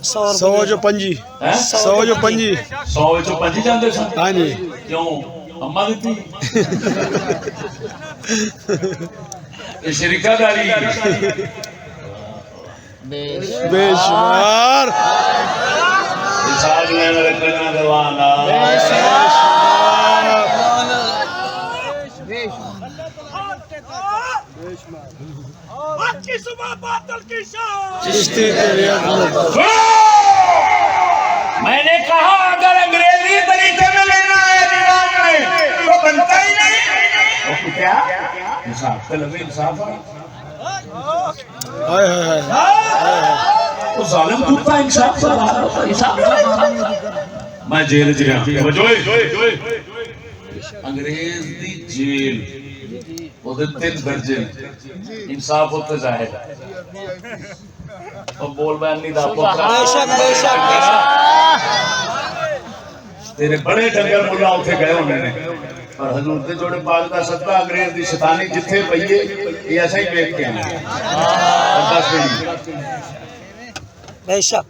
100 جو پنجی 100 جو پنجی 100 چو 5 جاندے سن ہاں جی کیوں اما دیتی یہ شریکہ داری بے شمار حساب میں رکھنا دوانا چشتی تیری اپنے میں نے کہا اگر انگریزی طریقے میں لینا ہے نظام میں تو بنتا ہی نہیں تو کیا انصاف طلب انصاف ہائے ہائے ہائے تو ظالم کتا انصاف میں جیل جریا انگریز دی جیل وہ دے 3 درجے انصاف ہوتے ظاہر اور بول بیان نہیں دا بے شک بے شک بے شک تیرے بڑے ڈنگر ملا اتنے گئے ہونے نے اور حضور دے جوڑے پاک دا صدقہ انگریز دی شیطانی جتھے پئیے یہ ایسا ہی بیٹھ کے آنا بے شک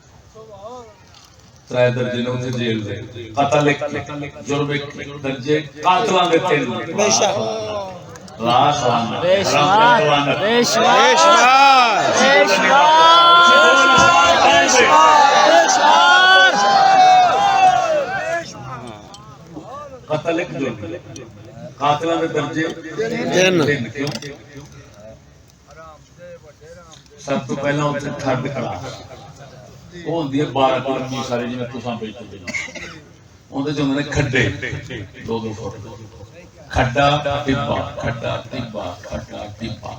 3 درجے نے اتنے جیل دے قتل ایک جرم ایک درجے قاتلان دے 3 بے شک لاش وانا حرام بے شک بے شمار قتل ایک جرم قاتلان دے درجے 3 کیوں سب تو پہلا اتنے ٹھڈ کھڑا وہ ہوندی ہے 12 کلمی سارے جی میں تساں بیٹھے دے اندر جو انہوں نے کھڈے 2 فٹ کھڈا ٹبا کھڈا ٹبا کھڈا ٹبا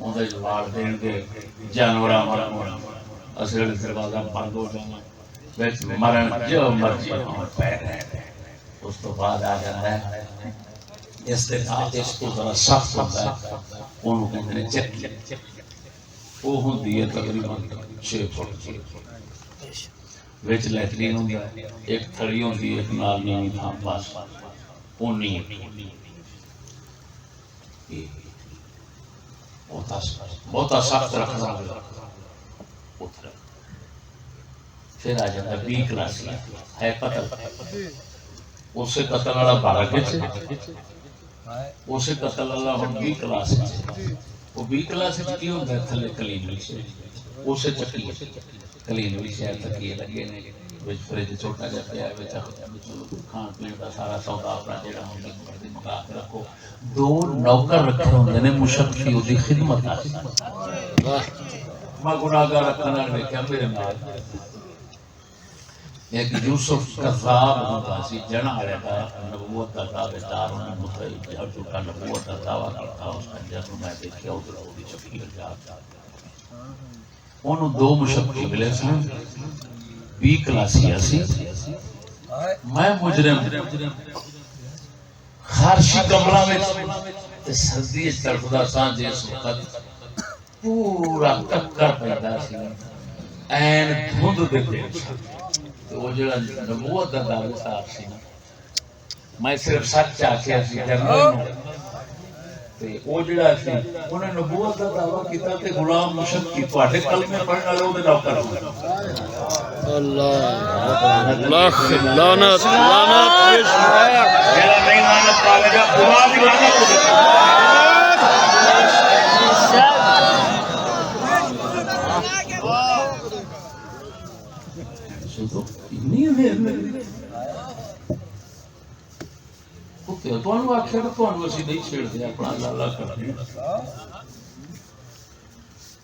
اندر جوار دین کے جانورہ مرن اصل دروازہ بند ہو جانا بیچ مرن جو مرضی اور پیر ہے اس تو بعد آ جاتا ہے استقامت اس کو ذرا سخت ہوتا ہے انہوں کہتے ہیں چکی وہ ہوندی ہے تقریباً 6 فٹ وچ لیٹرین ہوندی ایک تھڑی ہوندی ایک نال نہیں تھا بس اونی بہت سخت رکھنا پھر آ جاتا بی کلاس ہے قتل اسے قتل والا 12 کے اسے قتل والا ہم بی کلاس وہ بی کلاس کی ہوتا ہے تھلے کلین وچ اسے چکی کلین وچ ہے تکیے لگے نے وچ فریج چھوٹا جا پیا ہے وچ کھان پین دا سارا سودا اپنا جڑا ہوندا ہے منگا کے رکھو 2 نوکر رکھے ہوندے نے مشفی دی خدمت میں گناہگار رکھنا ویکھیا میرے نال ایک یوسف کذاب ہوتا سی جنا رہتا نبوت کا دعوے دار انہیں مطلب جو کا نبوت کا دعویٰ کرتا اس کا جنم میں دیکھیا ادھر ہوگی چکی جاتا انہوں دو مشبکی ملے سن بی کلاسیا سی میں مجرم خارشی کمرہ میں سردی تڑپدا سا جس وقت پورا ٹکر پیدا سی این دھند دے دے تو وہ جڑا نبوت دا دعوی صاحب سی نا میں صرف سچ آکھیا سی جنرل تے او جڑا سی انہیں نبوت دا دعوی کیتا تے غلام مشبکی تواڈے کلمے پڑھن والے او دے نوکر ہوئے اللہ لاکھ لعنت لعنت بے شمار میرا نہیں لعنت پاوے گا خدا دی لعنت تو اتنی دیر میں تمہیں آخیا کہ تمہیں اسی نہیں چھیڑ دیا اپنا اللہ کرنے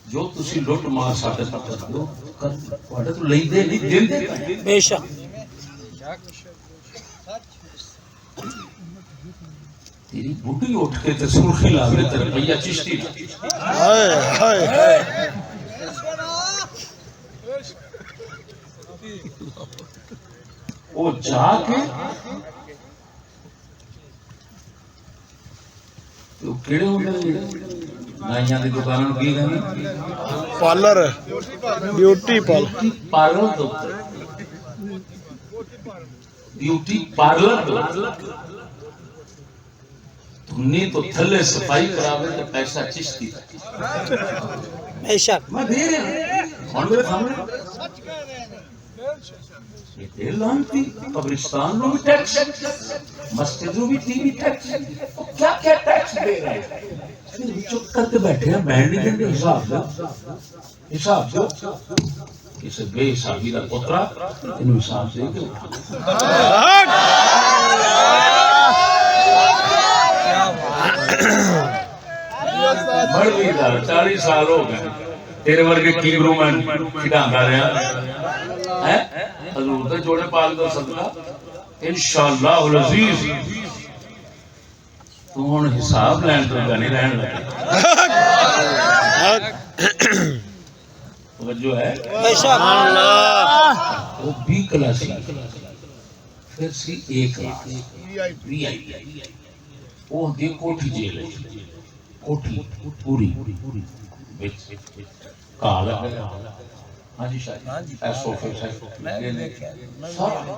جو تسی لٹ مار ساڈے تک کر دو تواڈے تو لیندے نہیں دیندے بے شک تیری بڈھی اٹھ کے تے سرخی لاوے تے روپیہ چشتی ہائے ہائے ہائے وہ جا کے تو کیڑے ہوندے نائیاں دی دکاناں کی کہندے پارلر بیوٹی پارلر پارلر تو بیوٹی پارلر تو دھنی تو تھلے صفائی کراوے تو پیسہ چشتی بے شک میں دے رہا ہوں میرے سامنے یہ دے لانتی قبرستان میں بھی ٹیکس مسجدوں بھی ٹی وی ٹیکس کیا کیا ٹیکس دے رہے ہیں پھر چپ کر کے بیٹھے ہیں بہن نہیں دیں حساب دو کسی بے حسابی کا پترا انہوں حساب دے کے بڑھ بھی 40 سال ہو گئے تیرے ورگے کیبروں میں کھڑانگا رہا حضور دے جوڑے پال دو صدقہ انشاءاللہ العزیز تو ہن حساب لین تو نہیں رہن لگے توجہ ہے بے شک وہ بی کلاسی پھر سی اے کلاس وی آئی پی وہ ہوندی کوٹھی جیل ہے کوٹھی پوری وچ کالا ہاں جی شاید ایسو پھر سب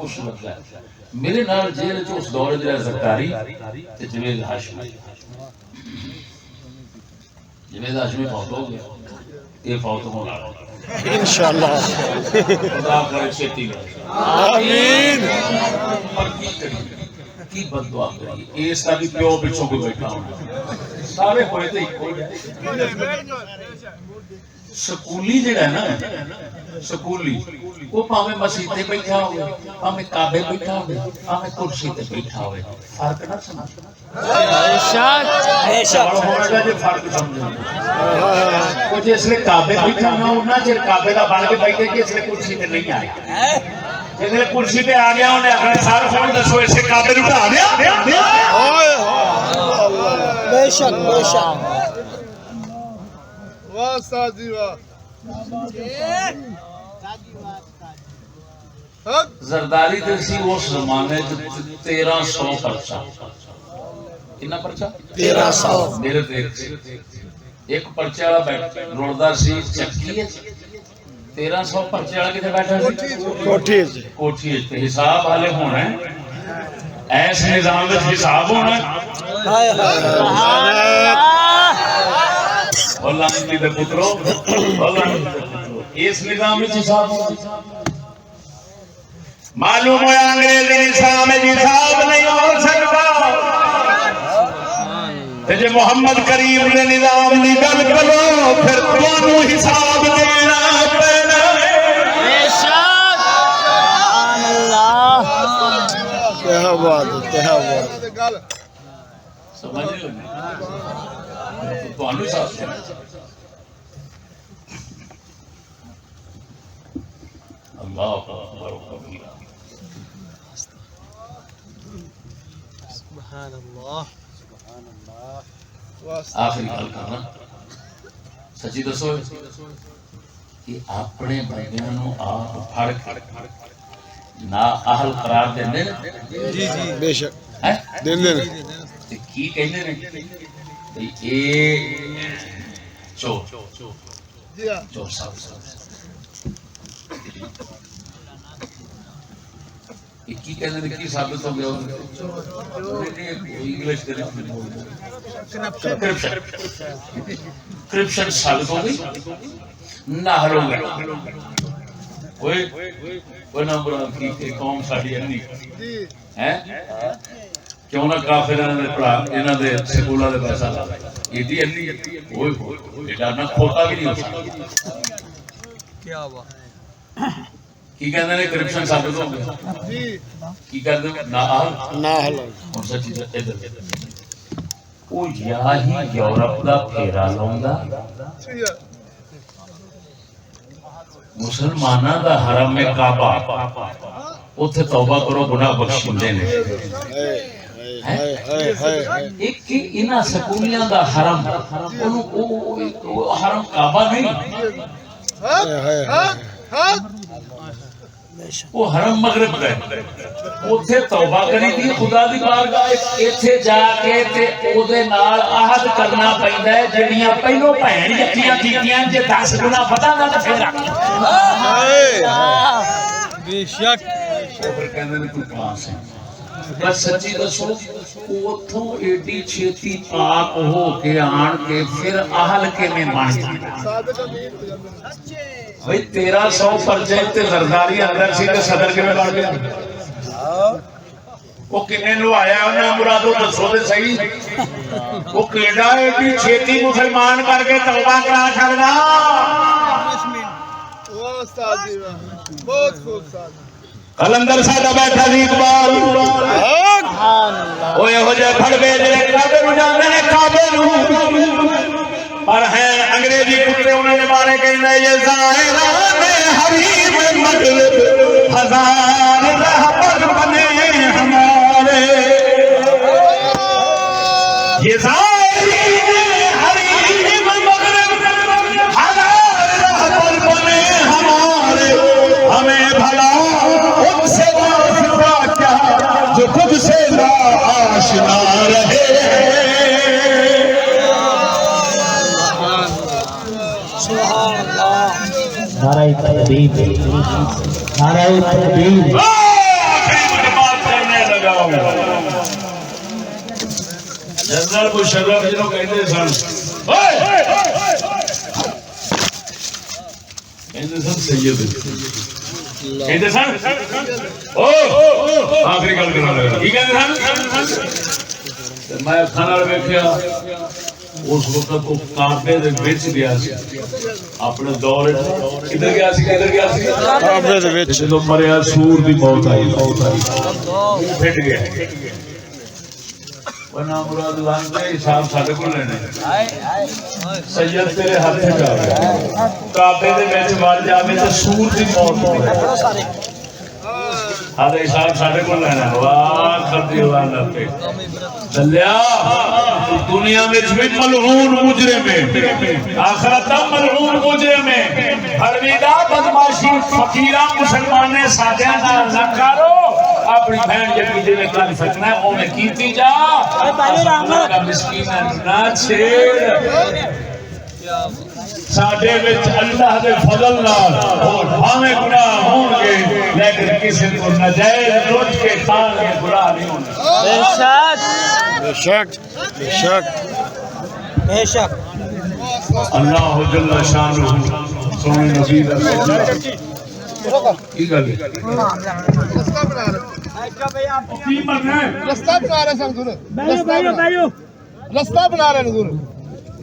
کچھ لگتا ہے میرے نال جیل چ اس دور جڑا زکاری تے جوید ہاشمی جوید ہاشمی فوت ہو گیا یہ فوت ہونا انشاءاللہ خدا کرے چھتی آمین پر کی بد دعا کری اس کا بھی پیو پچھوں کو بیٹھا ہونا سارے ہوئے تے سکولی جڑا ہے نا سکولی وہ پاویں مسجد تے بیٹھا ہوئے پاویں کعبے بیٹھا ہوئے پاویں کرسی تے بیٹھا ہوئے فرق نہ سمجھ بے شک ہوگا جو فرق سمجھو وہ جس لئے کعبے بیٹھا نہ ہونا جس کعبے کا بن کے بیٹھے جس لئے کرسی تے نہیں آئے جس لئے کرسی تے آ گیا انہیں اپنے سارے فون دسو اسے کعبے نو اٹھا دیا بے شک بے شک واہ سادی واہ زرداری تے سی اس زمانے 1300 پرچہ کتنا پرچہ 1300 میرے دیکھ ایک پرچہ والا بیٹھ روڑدا سی چکی 1300 پرچے والا کتے بیٹھا سی کوٹھی تے حساب والے ہونا ہے ایس نظام وچ حساب ہونا ہے ہائے ہائے اللہ نے دے پترو اللہ نے اس نظام وچ حساب ہونا معلوم ہوا انگریزی نظام میں حساب نہیں ہو سکتا جے محمد کریم نے نظام دی گل کرو پھر تانوں حساب دینا پینا بے شک سبحان اللہ کیا بات ہے کیا بات گل سمجھ لو تانوں حساب دینا اللہ اکبر کبیرہ سبحان اللہ آخری گل کرنا سچی دسو کہ اپنے بندیاں آپ پھڑ کے نا اہل قرار دیندے نے جی جی بے شک ہیں دیندے نے تے کی کہندے نے بھئی اے چور جی ہاں چور صاحب کی کہندے نے کی ثابت ہو گیا انگلش دے کرپشن ثابت ہو گئی نہ ہو گیا کوئی بنا بنا کی قوم ساڈی نہیں ہیں کیوں نہ کافر نے پڑھا انہاں دے سکولاں دے پیسہ لا ایڈی انلی اوئے ایڈا نہ کھوٹا بھی نہیں ہو سکتا کیا ہوا کی کہندے نے کرپشن ثابت ہو گیا جی کی کہندے نہ نہ حلال ہن سچی ادھر او یا ہی یورپ دا پھیرا لوندا جی ہاں مسلماناں دا حرم کعبہ اوتھے توبہ کرو گناہ بخشیندے نے ایک انہاں سکولیاں دا حرم اونوں حرم کعبہ نہیں وہ حرم مغرب دا اوتھے توبہ کری دی خدا دی بارگاہ ایتھے جا کے تے او دے نال عہد کرنا پیندا ہے جڑیاں پہلو بہن جتیاں کیتیاں جے 10 گنا پتہ نہ تے پھر بے شک پھر کہندے نے تو پاس ہے بس سچی دسو اوتھوں ایڈی چھیتی پاک ہو کے آن کے پھر اہل کے میں مان جاندا صادق امین ہو جاندے بھئی 1300 پرچے تے زرداری اندر سی تے صدر کے میں بڑھ گیا وہ کنے لو آیا انہیں مرادو دسو دے صحیح وہ کیڑا ایڈی چھیتی مسلمان کر کے توبہ کرا چھڑنا واہ استاد جی واہ بہت خوب استاد قلندر ساڈا بیٹھا سی اقبال اوے ہو جے پھڑ بے جے کعبے نوں جاندے نے کعبے نوں پر ہیں انگریزی کتے انہوں نے مارے کہنے یہ زائران حریم مغرب ہزار رہبر بنے ہمارے یہ زائرین حریم مغرب ہزار رہبر بنے ہمارے ہمیں بھلا ان سے واسطہ کیا جو خود سے لا آشنا رہے نعرہ تکبیر نعرہ تکبیر جنرل مشرف جنہوں کہتے سن کہتے سن سید کہتے سن آخری گل کرنا لگا کی کہتے سن میں کھانا ویکھیا اس وقت وہ کعبے دے وچ گیا سی اپنے دور کدھر گیا سی کعبے دے وچ جدوں مریا سور دی موت آئی پھٹ گیا ورنہ مراد لان دے حساب ساڈے کول لینے سید تیرے ہاتھ وچ آ گیا کعبے دے وچ وڑ جاوے تے سور دی موت ہوے ہر حساب ساڈے کول لینا واہ خردی والا پہ چلیا دنیا میں بھی ملعون مجرم ہے آخرت ملعون مجرم ہے پرویدہ بدماشی فقیرہ مسلمانے سادیاں نال نہ کرو اپنی بہن یقیدے میں کر سکنا ہے وہ میں کیتی جا کا مسکین نہ چھیڑ ساڈے وچ اللہ دے فضل نال اور بھاویں گناہ ہون گے لیکن کسی کو ناجائز لٹ کے کھان کے گناہ نہیں ہونا بے شک بے شک بے شک بے شک اللہ جل شانہ سونے نبی دا کی گل ہے رستہ بنا رہے کی مرنا ہے رستہ بنا رہے سن ضرور رستہ بنا رہے ضرور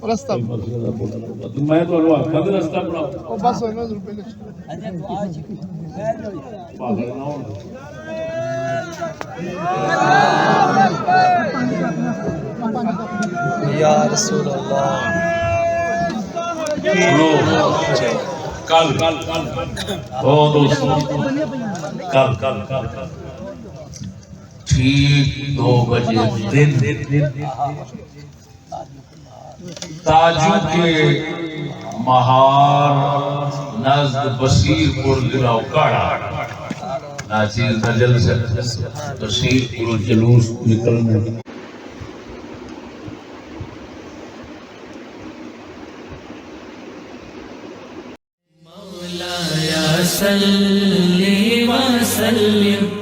رستہ میں تو آخا تو رستہ بناؤ بس ہونا ضرور پہلے پاگل نہ ہونا یا رسول اللہ کل کل ٹھیک 2 بجے دن تاجو کے مہار نزد بصیر پور ضلع اکاڑا ناچیز نجل سے بصیر پور جلوس نکلنے مولایا صلی وسلم